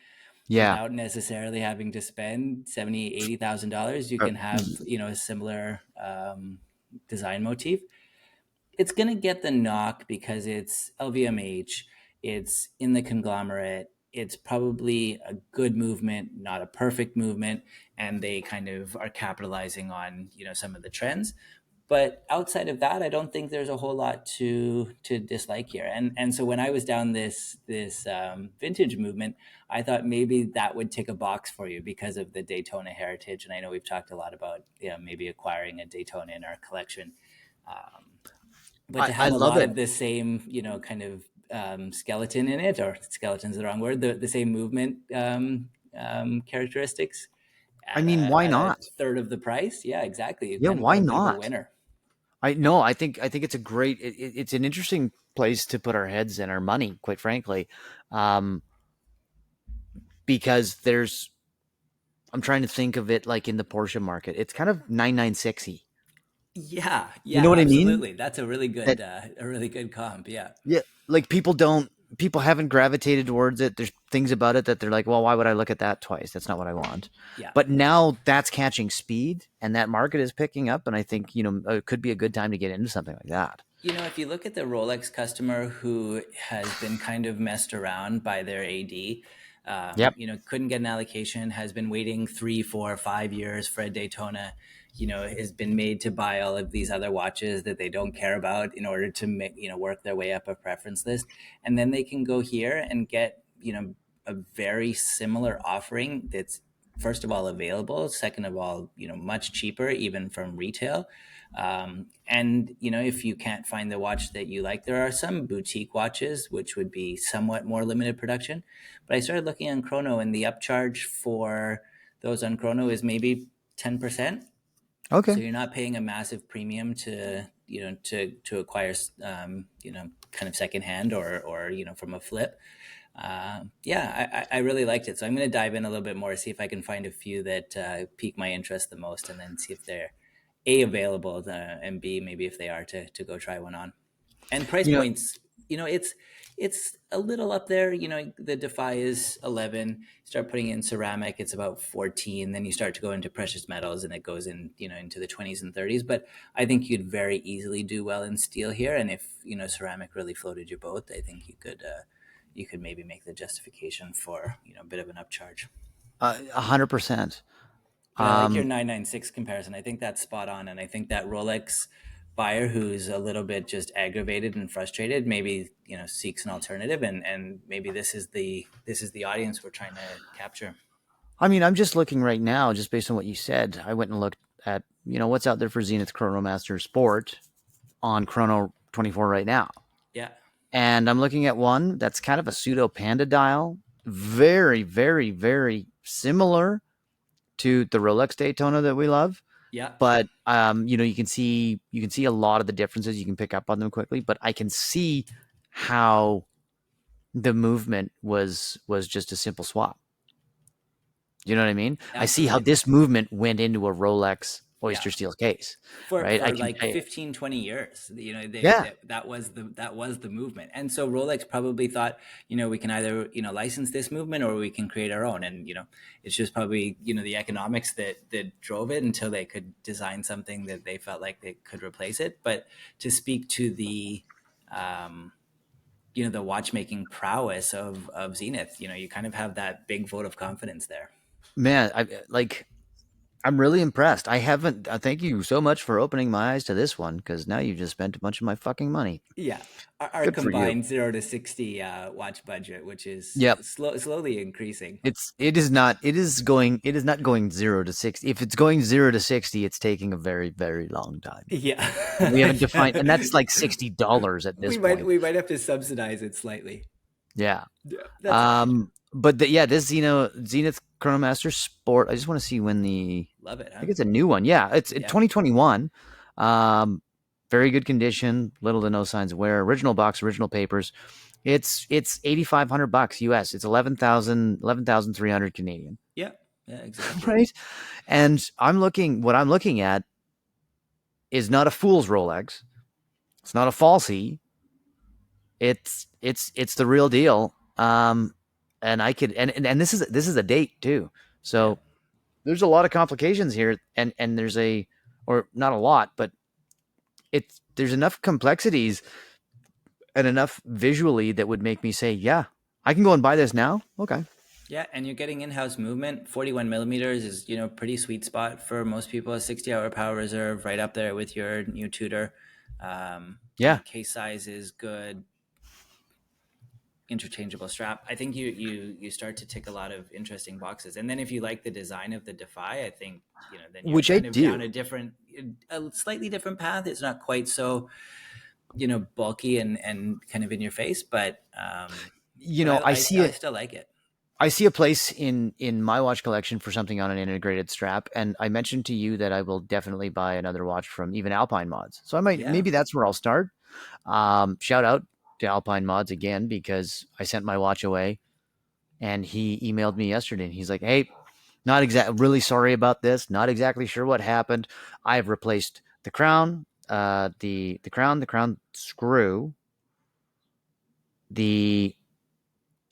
Yeah. without necessarily having to spend 70,000-80,000 dollars. You Uh, can have a similar design motif. It's going to get the knock because it's LVMH, it's in the conglomerate, it's probably a good movement, not a perfect movement, and they kind of are capitalizing on some of the trends. But outside of that, I don't think there's a whole lot to dislike here. And so when I was down this vintage movement, I thought maybe that would tick a box for you because of the Daytona heritage. And I know we've talked a lot about maybe acquiring a Daytona in our collection. Um, but to I have a love lot it. of the same, kind of skeleton in it, or skeleton's the wrong word, the same movement characteristics I at mean, why at a not? third of the price. Yeah, exactly. Yeah, Kind of got why a bit of a not? winner. I no, I think it's a great. It's an interesting place to put our heads and our money, quite frankly, um, because there's. I'm trying to think of it like in the Porsche market. It's kind of 996y. Yeah, You yeah, know what I mean? absolutely. That's That a really good comp. Yeah, yeah, like people haven't gravitated towards it. There's things about it that they're like, well, why would I look at that twice? That's not what I want. yeah. But now that's catching speed, and that market is picking up, and I think it could be a good time to get into something like that. If you look at the Rolex customer who has been kind of messed around by their AD, Yep. couldn't get an allocation, has been waiting 3, 4, 5 years for a Daytona, has been made to buy all of these other watches that they don't care about in order to make, work their way up a preference list. And then they can go here and get, a very similar offering that's, first of all, available. Second of all, much cheaper, even from retail. And if you can't find the watch that you like, there are some boutique watches which would be somewhat more limited production. But I started looking on Chrono, and the upcharge for those on Chrono is maybe 10%. So Okay. you're not paying a massive premium to acquire kind of secondhand, or from a flip. Yeah, I really liked it. So I'm going to dive in a little bit more, see if I can find a few that pique my interest the most, and then see if they're A, available, and B, maybe if they are, to go try one on. And price You know, points, it's a little up there. The Defy is 11. You start putting in ceramic, it's about 14. Then you start to go into precious metals, and it goes in, into the 20s and 30s. But I think you'd very easily do well in steel here. And if ceramic really floated your boat, I think you could maybe make the justification for a bit of an upcharge. 100%. But I like your Um, 996 comparison. I think that's spot on, and I think that Rolex buyer who's a little bit just aggravated and frustrated maybe seeks an alternative, and maybe this is the audience we're trying to capture. I mean, I'm just looking right now, just based on what you said. I went and looked at what's out there for Zenith Chrono Master Sport on Chrono 24 right now. Yeah, And I'm looking at one that's kind of a pseudo panda dial, very, very, very similar to the Rolex Daytona that we love. yeah. But you can see a lot of the differences. You can pick up on them quickly. But I can see how the movement was just a simple swap. You know what I mean? I see how Absolutely. this movement went into a Rolex Yeah. Oyster Steel case, for right? I for can like pay. 15, 20 years, Yeah, that was the movement. And so Rolex probably thought, we can either, license this movement, or we can create our own. And it's just probably, the economics that drove it, until they could design something that they felt like they could replace it. But to speak to the um the watchmaking prowess of Zenith, you kind of have that big vote of confidence there. man. I'm really impressed. I haven't. Thank you so much for opening my eyes to this one because now you just spent a bunch of my fucking money. Yeah, our Good for you. combined 0 to 60 watch budget, which is Yep. slowly increasing. It is not going 0 to 60. If it's going 0 to 60, it's taking a very, very long time. Yeah, And we haven't defined, and that's like $60 at this point. we might have to subsidize it slightly. Yeah. Yeah, that's all right. Yeah, this Zenith Chronomaster Sport. I just want to see when Love it, I huh? think it's a new one. Yeah, it's Yeah, 2021. Um, very good condition, little to no signs of wear. Original box, original papers. It's $8,500 US. It's 11,300 Canadian. yeah, yeah, exactly. Right? And what I'm looking at is not a fool's Rolex. It's not a falsie. It's the real deal. And I could and this is a date too. Yeah, So there's a lot of complications here, and there's a or not a lot, but there's enough complexities and enough visually that would make me say, yeah, I can go and buy this now. Okay. yeah, and you're getting in-house movement. 41 millimeters is pretty sweet spot for most people. A 60-hour power reserve, right up there with your new Tudor. Yeah. Case size is good. Interchangeable strap. I think you start to tick a lot of interesting boxes. And then if you like the design of the Defy, I think then you're Which I kind of down do. a slightly different path. It's not quite so bulky and kind of in your face, but You know, I see I it. still like it. I see a place in my watch collection for something on an integrated strap, and I mentioned to you that I will definitely buy another watch from even Alpine Mods. So I might Yeah, maybe that's where I'll start. Shout out to Alpine Mods again because I sent my watch away, and he emailed me yesterday, and he's like, "Hey, not exact. Really sorry about this. Not exactly sure what happened. I've replaced the crown, the crown screw, the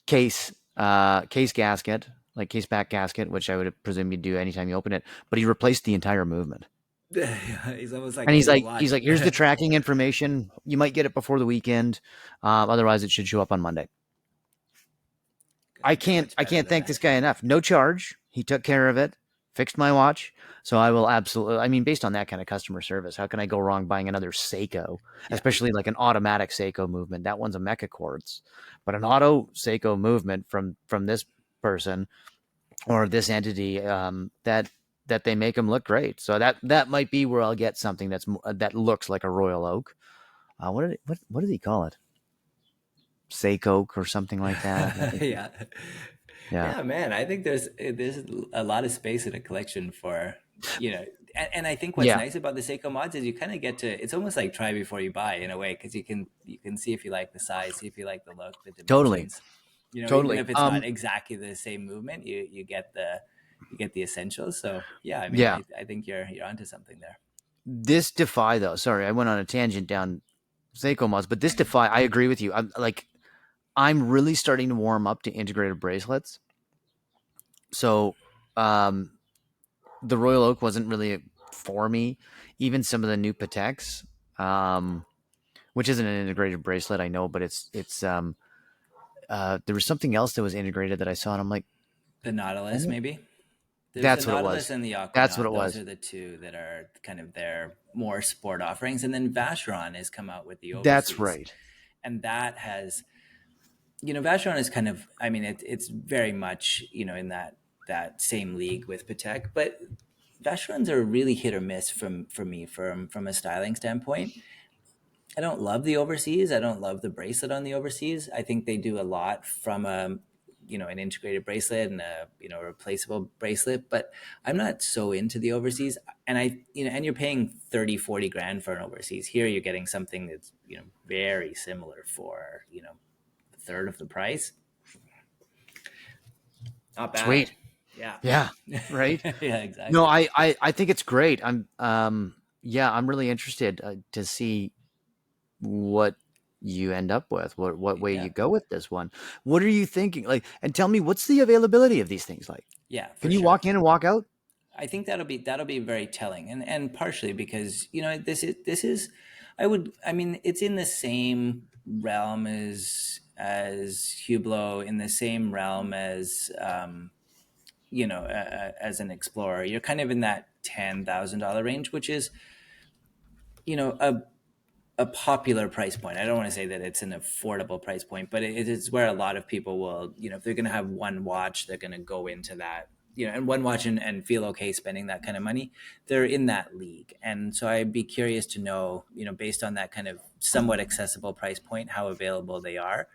case gasket, like case back gasket, which I would presume you'd do anytime you open it. But he replaced the entire movement, he's almost like and a he's full like, watch. here's the tracking information. You might get it before the weekend. Otherwise, it should show up on Monday. Couldn't get much I better can't than thank that. this guy enough. No charge. He took care of it, fixed my watch. So I will absolutely. I mean, based on that kind of customer service, how can I go wrong buying another Seiko, Yeah, especially like an automatic Seiko movement? That one's a Mecha Quartz, but an auto Seiko movement from this person or this entity that they make them look great. So that might be where I'll get something that looks like a Royal Oak. What did he call it? Seiko or something like that. I think. yeah, Yeah. yeah, man. I think there's a lot of space in a collection for you know. And I think what's Yeah. nice about the Seiko mods is you kind of get to. It's almost like try before you buy in a way, because you can see if you like the size, see if you like the look, the Totally. dimensions. Even Totally. if it's not exactly the same movement, you get the essentials. So yeah, I mean, Yeah. I think you're onto something there. This Defy though. Sorry, I went on a tangent down Seiko mods, but this Defy, I agree with you. I'm really starting to warm up to integrated bracelets. So, um, the Royal Oak wasn't really for me. Even some of the new Pateks, which isn't an integrated bracelet, I know, but there was something else that was integrated that I saw, and I'm like, The Nautilus, oh, maybe. There's the that's what it Nautilus was. and the That's what Aquanaut. it Those was. are the two that are kind of their more sport offerings. And then Vacheron has come out with the That's overseas, right. and that has, Vacheron is kind of, I mean, it's very much, in that same league with Patek, but Vacherons are really hit or miss for me from a styling standpoint. I don't love the overseas. I don't love the bracelet on the overseas. I think they do a lot from a an integrated bracelet and a replaceable bracelet, but I'm not so into the overseas. And and you're paying 30, 40 grand for an overseas. Here you're getting something that's very similar for third of the price. Not bad. Sweet. Yeah. Yeah. Right. Yeah, exactly. No, I think it's great. I'm really interested to see what you end up with, what way Yeah. you go with this one. What are you thinking? Like, and tell me, what's the availability of these things like? Yeah, Can for you sure. walk in and walk out? I think that'll be very telling, and partially because this is I mean it's in the same realm as Hublot, in the same realm as as an Explorer. You're kind of in that $10,000 range, which is a popular price point. I don't want to say that it's an affordable price point, but it is where a lot of people will, if they're going to have one watch, they're going to go into that, and one watch and feel okay spending that kind of money. They're in that league. And so I'd be curious to know, based on that kind of somewhat accessible price point, how available they are.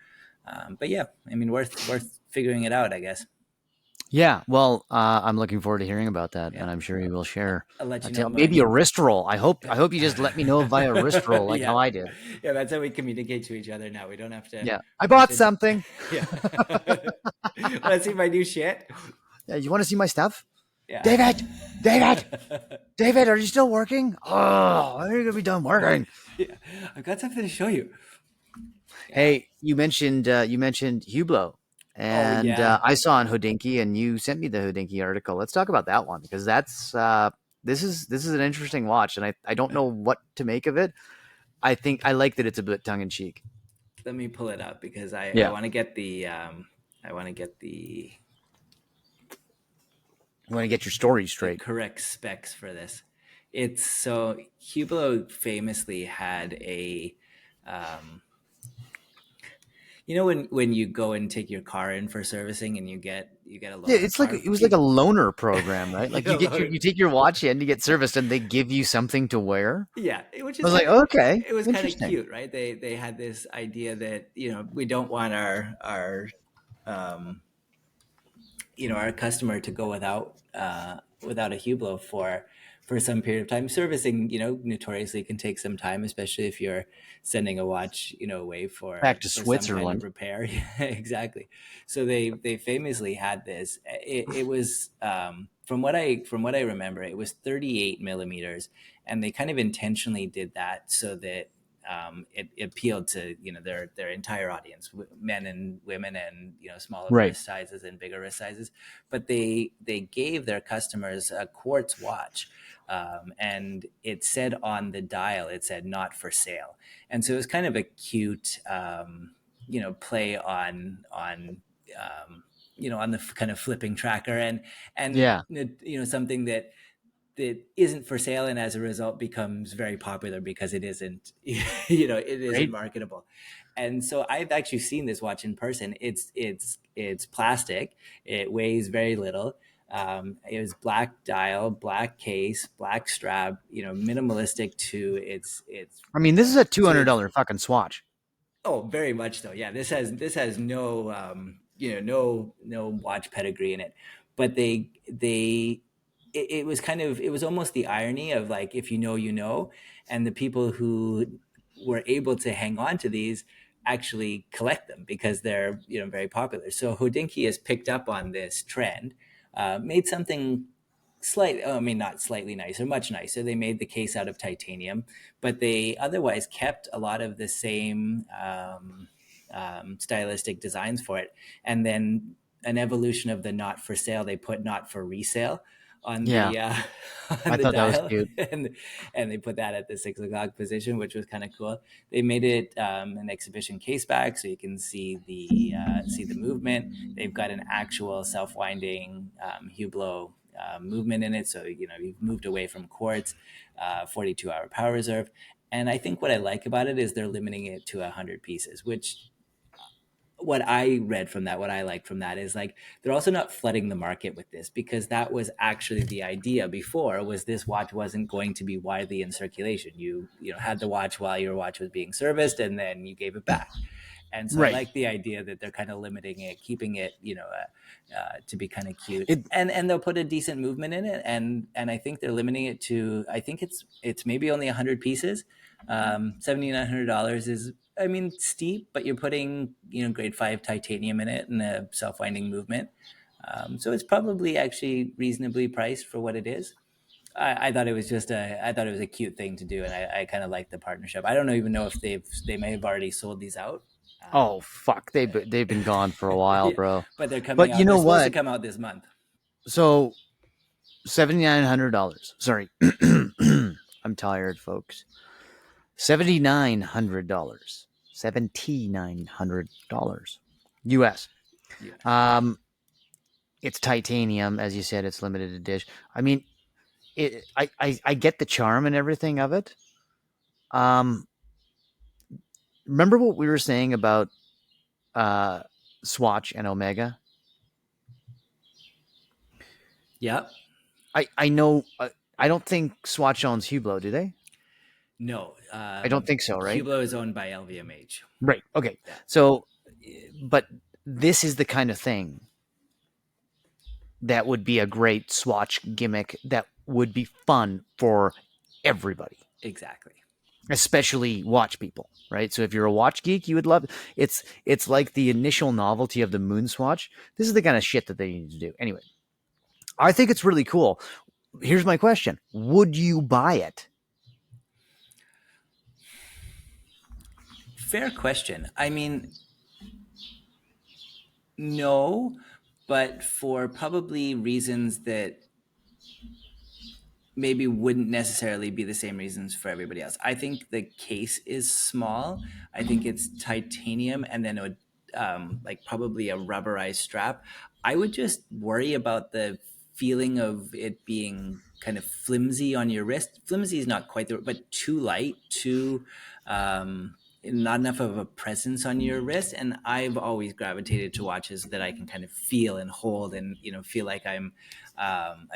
But yeah, I mean, worth figuring it out, I guess. Yeah, well, I'm looking forward to hearing about that, Yeah. and I'm sure you will share. I'll let you know Tell maybe a mine. wrist roll. I hope you just let me know via wrist roll, like Yeah. how I did. Yeah. That's how we communicate to each other now. We don't have to, Yeah, I we don't have bought to, something. yeah. Want to see my new shit? Yeah, you want to see my stuff, Yeah. David? David, David, are you still working? Oh, when are you gonna be done working? Yeah. I've got something to show you. Yeah. Hey, you mentioned Hublot, Oh and yeah. I saw on Hodinkee, and you sent me the Hodinkee article. Let's talk about that one because this is an interesting watch, and I don't know what to make of it. I think I like that it's a bit tongue in cheek. Let me pull it up because I Yeah, want to get the I want to get you want to get your story the straight. correct specs for this. It's so Hublot famously had a um, when you go and take your car in for servicing and you get a Yeah, loaner it's like car. it was like a loaner program, right? You Like get a you loaner. take your watch in to get serviced, and they give you something to wear. Yeah, which I is was like, kind of okay, it was kind of interesting. cute, right? They had this idea that we don't want our um, our customer to go without a Hublot for some period of time. Servicing, notoriously can take some time, especially if you're sending a watch, away Back to for some kind of Switzerland. repair. Yeah, exactly. So they famously had this. It was from what I remember, it was 38 millimeters, and they kind of intentionally did that so that it appealed to their entire audience, men and women, and smaller Right. wrist sizes and bigger wrist sizes. But they gave their customers a quartz watch, and it said on the dial, it said "not for sale," and so it was kind of a cute play on the kind of flipping tracker, and Yeah. something that isn't for sale, and as a result becomes very popular because it isn't it isn't Right. marketable. And so I've actually seen this watch in person. It's plastic. It weighs very little. It was black dial, black case, black strap, minimalistic I mean, this is a two to hundred its dollar fucking swatch. Oh, very much so. Yeah, this has no no watch pedigree in it, but it was it was almost the irony of, like, if and the people who were able to hang on to these actually collect them because they're very popular. So Hodinkee has picked up on this trend, made something I mean, not slightly nicer, much nicer. They made the case out of titanium, but they otherwise kept a lot of the same stylistic designs for it. And then an evolution of the not for sale, they put not for resale on Yeah, the on I the thought that was dial, cute. and they put that at the 6 o'clock position, which was kind of cool. They made it an exhibition case back, so you can see the movement. They've got an actual self winding Hublot movement in it, so you've moved away from quartz, 42-hour power reserve. And I think what I like about it is they're limiting it to 100 pieces, which what I read from that, what I like from that is, like, they're also not flooding the market with this, because that was actually the idea before, was this watch wasn't going to be widely in circulation. You had the watch while your watch was being serviced, and then you gave it back. And so I Right. like the idea that they're kind of limiting it, keeping it, to be kind of cute, It, and they'll put a decent movement in it, and I think they're limiting it to, I think it's maybe only 100 pieces. $7,900 is, I mean, steep, but you're putting, grade 5 titanium in it and a self-winding movement. So it's probably actually reasonably priced for what it is. I thought it was I thought it was a cute thing to do, and I kind of like the partnership. I don't even know if they may have already sold these out. oh, Um, fuck. They've been gone for a while, yeah, bro. but they're coming But you out. They're know supposed to what? come out this month. So $7,900. Sorry. I'm tired, folks. $7,900. $7,900 US. Yeah. It's titanium, as you said. It's limited edition. I mean, I get the charm and everything of it. Um, remember what we were saying about uh, Swatch and Omega? Yeah. I know. I don't think Swatch owns Hublot, do they? No. I don't think so, right? Hublot is owned by LVMH. Right. Okay. Yeah. So, but this is the kind of thing that would be a great Swatch gimmick that would be fun for everybody, Exactly. especially watch people, right? So if you're a watch geek, you would love it. It's like the initial novelty of the Moon Swatch. This is the kind of shit that they need to do. Anyway, I think it's really cool. Here's my question. Would you buy it? Fair question. I mean, no, but for probably reasons that maybe wouldn't necessarily be the same reasons for everybody else. I think the case is small. I think it's titanium, and then it would, like probably a rubberized strap. I would just worry about the feeling of it being kind of flimsy on your wrist. Flimsy is not quite the, but too light, too not enough of a presence on your wrist. And I've always gravitated to watches that I can kind of feel and hold, and feel like I've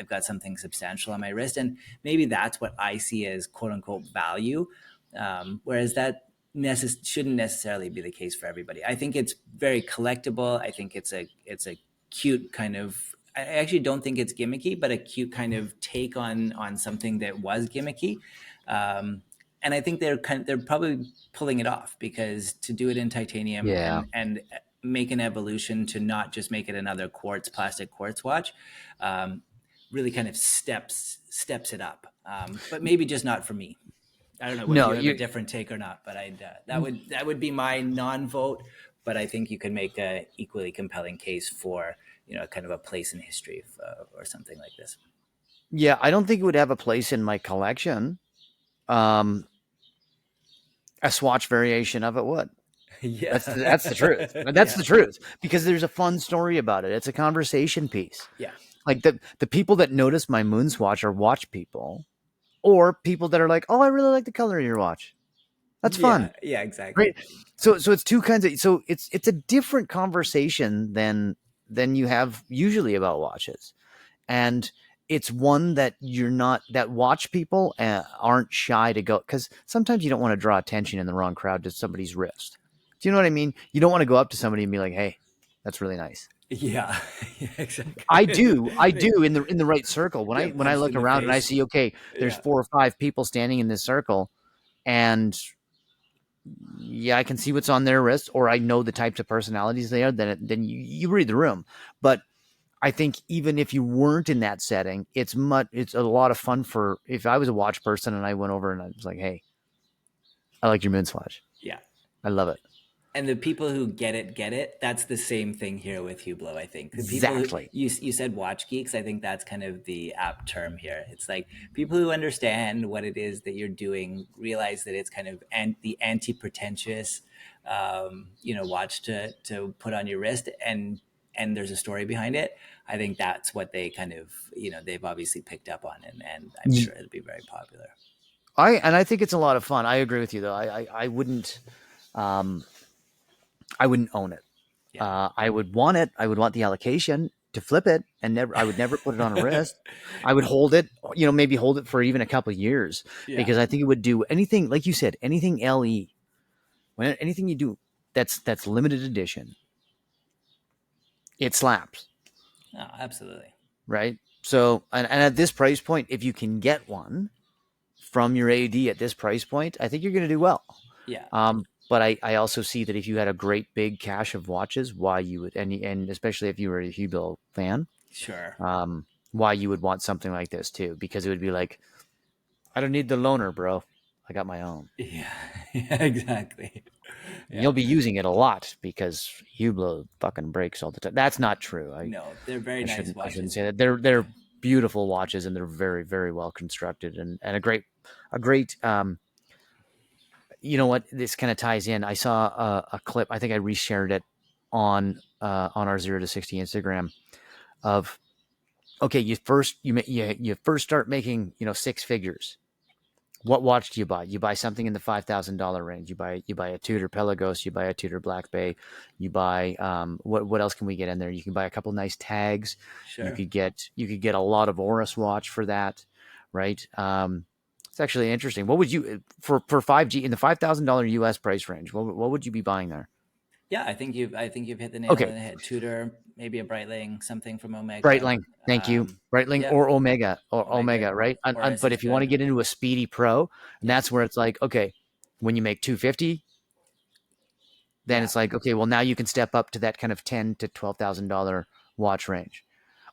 got something substantial on my wrist, and maybe that's what I see as quote unquote value, whereas that shouldn't necessarily be the case for everybody. I think it's very collectible. I think it's a cute kind of. I actually don't think it's gimmicky, but a cute kind of take on something that was gimmicky. And I think they're probably pulling it off, because to do it in titanium Yeah. and make an evolution to not just make it another plastic quartz watch, really kind of steps it up. But maybe just not for me. I don't know whether No, you have a different take or not, but that would be my non-vote. But I think you can make a equally compelling case for kind of a place in history or something like this. Yeah, I don't think it would have a place in my collection. A Swatch variation of it would. Yeah, That's the truth. That's the truth, because there's a fun story about it. It's a conversation piece. Yeah. Like the people that notice my Moon Swatch are watch people, or people that are like, "Oh, I really like the color of your watch." That's fun. Yeah, exactly. Right. So it's two kinds of, so it's a different conversation than you have usually about watches. And it's one that that watch people aren't shy to go, because sometimes you don't want to draw attention in the wrong crowd to somebody's wrist. Do you know what I mean? You don't want to go up to somebody and be like, "Hey, that's really nice." Yeah, yeah, exactly. I do in the right circle. When I look around and I see, okay, there's 4 or 5 people standing in this circle, and yeah, I can see what's on their wrist, or I know the types of personalities they are, then you read the room. But I think even if you weren't in that setting, it's a lot of fun for, if I was a watch person and I went over and I was like, "Hey, I like your Moon Swatch. Yeah. I love it." And the people who get it. That's the same thing here with Hublot, I think. The Exactly. People you said watch geeks. I think that's kind of the apt term here. It's like people who understand what it is that you're doing, realize that it's kind of the anti-pretentious, watch to put on your wrist, and there's a story behind it. I think that's what they kind of, they've obviously picked up on, and I'm sure it'll be very popular. I think it's a lot of fun. I agree with you, though. I wouldn't own it. Yeah. I would want it. I would want the allocation to flip it, and I would never put it on a wrist. I would hold it, maybe hold it for even a couple of years, because I think it would do anything, like you said, anything LE. When anything you do that's limited edition, it slaps, Oh, absolutely. right? So, and at this price point, if you can get one from your AD at this price point, I think you're going to do well. Yeah, But I also see that if you had a great big cache of watches, why you would, and especially if you were a Hublot fan, sure. why you would want something like this too, because it would be like, I don't need the loaner, bro. I got my own. Yeah, yeah, exactly. And Yeah. you'll be using it a lot because Hublot fucking breaks all the time. That's not true. No, they're very I nice shouldn't watches. say that. They're beautiful watches and they're very, very well constructed and a great you know what, this kind of ties in. I saw a clip. I think I reshared it on our 0 to 60 Instagram of, okay, you first start making, six figures. What watch do you buy? You buy something in the $5,000 range. You buy a Tudor Pelagos. You buy a Tudor Black Bay. You buy what else can we get in there? You can buy a couple nice tags. Sure. You could get a lot of Oris watch for that, right? It's actually interesting. What would you for 5G in the $5,000 US price range? What would you be buying there? Yeah, I think you've hit the nail Okay, on the head. Tudor, maybe a Breitling, something from Omega. Breitling. Thank you. Breitling Yeah, or Omega Omega. right? Oris But is if you want to good. get into a Speedy Pro, and Yeah, that's where it's like, okay, when you make 250, then yeah, it's like, okay, well now you can step up to that kind of $10,000 to $12,000 watch range.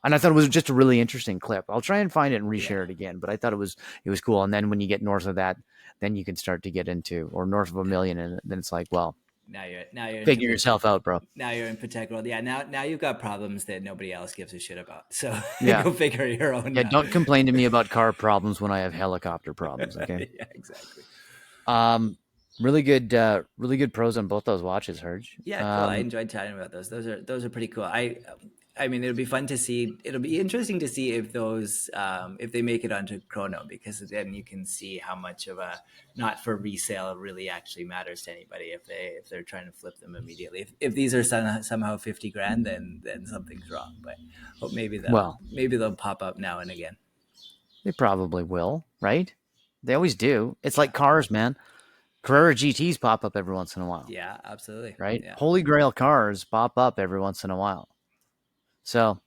And I thought it was just a really interesting clip. I'll try and find it and yeah, reshare it again, but I thought it was cool. And then when you get north of that, then you can start to get into, or north of a yeah. million, and then it's like, well, Now you're into figure yourself out, bro. now you're in Patek world. Yeah, now you've got problems that nobody else gives a shit about. So Yeah, go figure your own yeah. now. Don't complain to me about car problems when I have helicopter problems. Okay. Yeah, exactly. Um, really good pros on both those watches, Herge. Yeah, cool. I enjoyed chatting about those. Those are pretty cool. I mean, it'll be fun to see. It'll be interesting to see if those if they make it onto Chrono, because then you can see how much of a not for resale really actually matters to anybody if they're trying to flip them immediately. If these are somehow 50 grand, then something's wrong. But hope Well, maybe they'll pop up now and again. they probably will, right? They always do. It's Yeah, like cars, man. Carrera GTs pop up every once in a while, yeah, absolutely. right? Yeah, Holy Grail cars pop up every once in a while. So,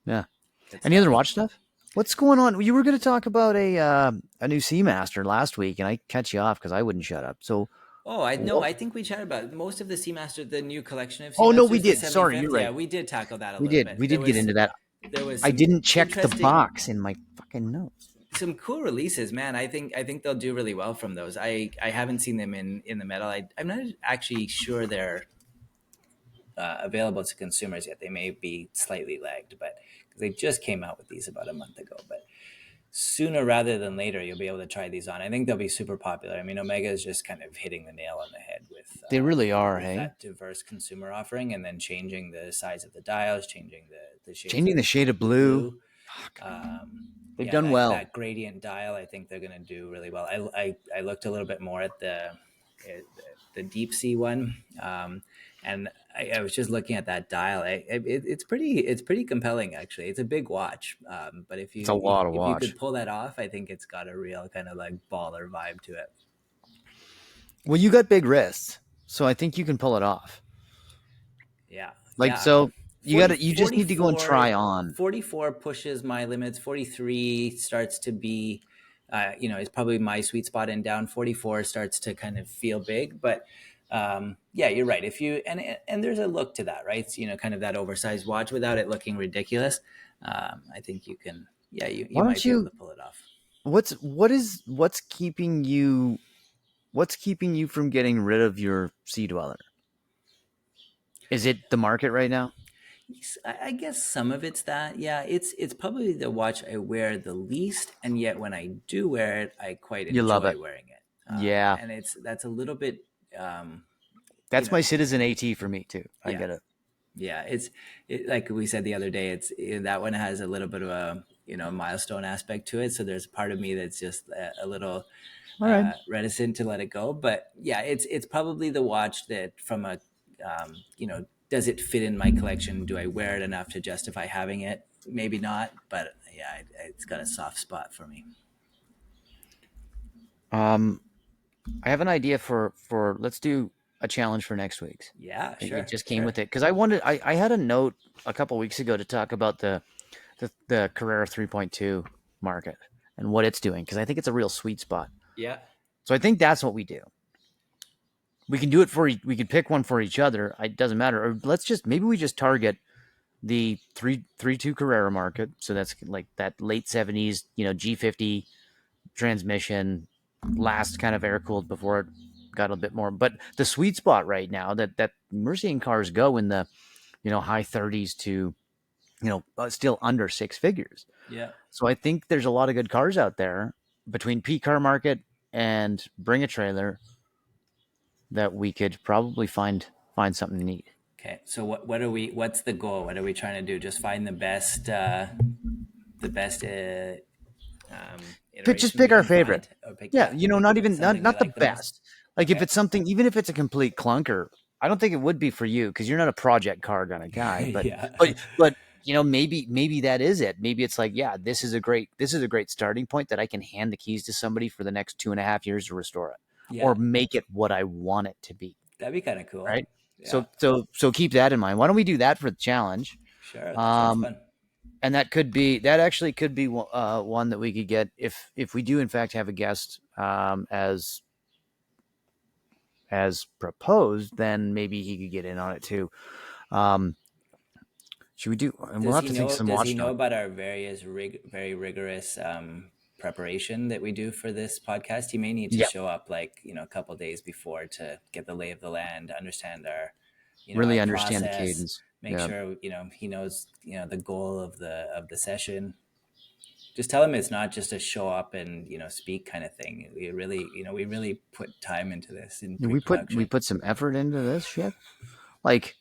yeah. good Any other stuff. watch stuff? What's going on? You were going to talk about a new Seamaster last week, and I cut you off because I wouldn't shut up. So, Oh, I know. what? I think we chatted about most of the Seamaster, the new collection of Oh no, we Seamasters, the did. Sorry, you're 75th. Yeah, right. we did tackle that a We little did. bit. We did get into that. There was I some didn't check the interesting, box in my fucking notes. some cool releases, man. I think they'll do really well from those. I haven't seen them in the metal. I'm not actually sure they're available to consumers yet. They may be slightly lagged, but because they just came out with these about a month ago. But sooner rather than later, you'll be able to try these on. I think they'll be super popular. I mean, Omega is just kind of hitting the nail on the head They really are, with hey? that diverse consumer offering, and then changing the size of the dials, changing the shades Changing the shade of the blue. blue. They've Yeah, done that, well. that gradient dial, I think they're going to do really well. I looked a little bit more at the deep sea one, and I was just looking at that dial. It's pretty compelling actually. It's a big watch, but if It's a lot of you could watch. pull that off, I think it's got a real kind of like baller vibe to it. Well, you got big wrists, so I think you can pull it off. Yeah, Like, yeah. so Forty you just forty need to go and four try on. 44 pushes my limits. 43 starts to be, it's probably my sweet spot, and down 44 starts to kind of feel big. But yeah, you're right. If you and there's a look to that, right? So, kind of that oversized watch without it looking ridiculous. I think you can. Yeah, you Why don't might be able you? to pull it off. What's keeping you from getting rid of your Sea Dweller? Is it the market right now? I guess some of it's that. Yeah, it's probably the watch I wear the least, and yet when I do wear it, I quite You love enjoy it. wearing it. Yeah, And that's a little bit, you that's know, my Citizen AT for me too. I yeah, get it. yeah. Like we said the other day. That one has a little bit of a milestone aspect to it. So there's a part of me that's just a little All right. reticent to let it go. But yeah, it's probably the watch that from a does it fit in my collection? Do I wear it enough to justify having it? Maybe not, but yeah, it's got a soft spot for me. Um, I have an idea for let's do. a challenge for next week's. Yeah, It sure, just came sure. with it because I had a note a couple weeks ago to talk about the Carrera 3.2 market and what it's doing because I think it's a real sweet spot. Yeah. So I think that's what we do. We can do it we could pick one for each other. It doesn't matter. Or maybe we just target the 3.2 Carrera market. So that's like that late 70s, G50 transmission, last kind of air cooled before it got a bit more. But the sweet spot right now that we're seeing cars go in the high 30s to still under six figures. Yeah. So I think there's a lot of good cars out there between P car market and bring a trailer that we could probably find something neat. Okay. So what's the goal? What are we trying to do? Just find the best Just iteration we pick our can favorite. find. Or pick, Yeah, not even something we not the like the most. best. Like if Okay. it's something, even if it's a complete clunker, I don't think it would be for you because you're not a project car kind of guy. But Yeah. but maybe that is it. Maybe it's like, yeah, this is a great starting point that I can hand the keys to somebody for the next 2.5 years to restore it or Yeah. make it what I want it to be. That'd be kind of cool. Right. Yeah. So keep that in mind. Why don't we do that for the challenge? Sure. That sounds fun. And that actually could be one that we could get if we do in fact have a guest as proposed, then maybe he could get in on it too. Should we do? And we'll have to think some Does watch. he know about our various very rigorous preparation that we do for this podcast? He may need to show up a couple days before to get the lay of the land, understand our really our understand process, the cadence. make sure he knows the goal of the session. Just tell him it's not just a show up and speak kind of thing. We really put time into this. We put some effort into this shit. Like,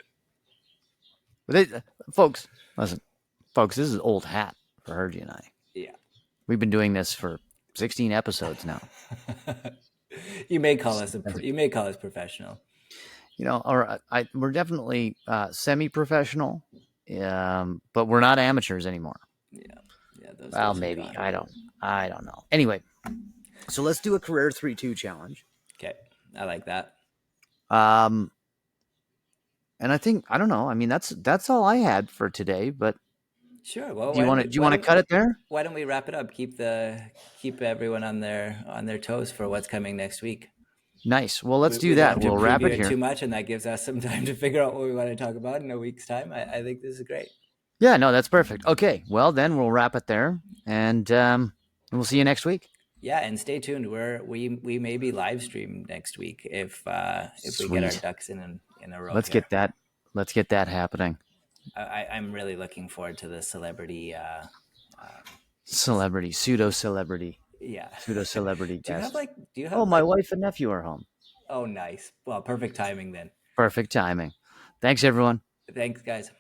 folks, listen, folks, this is old hat for Hergy and I. Yeah, we've been doing this for 16 episodes now. You may call us professional. We're definitely semi-professional, but we're not amateurs anymore. Yeah. Well, maybe I don't know. Anyway, so let's do a Carrera 3.2 challenge. Okay, I like that. And I think I don't know. I mean, that's all I had for today. But sure. Well, do you want to cut it there? Why don't we wrap it up? Keep everyone on their toes for what's coming next week. Nice. Well, let's do that. We'll wrap it here. Too much, and that gives us some time to figure out what we want to talk about in a week's time. I think this is great. Yeah, no, that's perfect. Okay, well then we'll wrap it there, and we'll see you next week. Yeah, and stay tuned. We may be live streamed next week if we get our ducks in a row. Let's get that happening. I'm really looking forward to the celebrity. Pseudo celebrity. Yeah. Pseudo celebrity guest. Do you have? Oh, my wife and nephew are home. Oh, nice. Well, perfect timing then. Perfect timing. Thanks, everyone. Thanks, guys.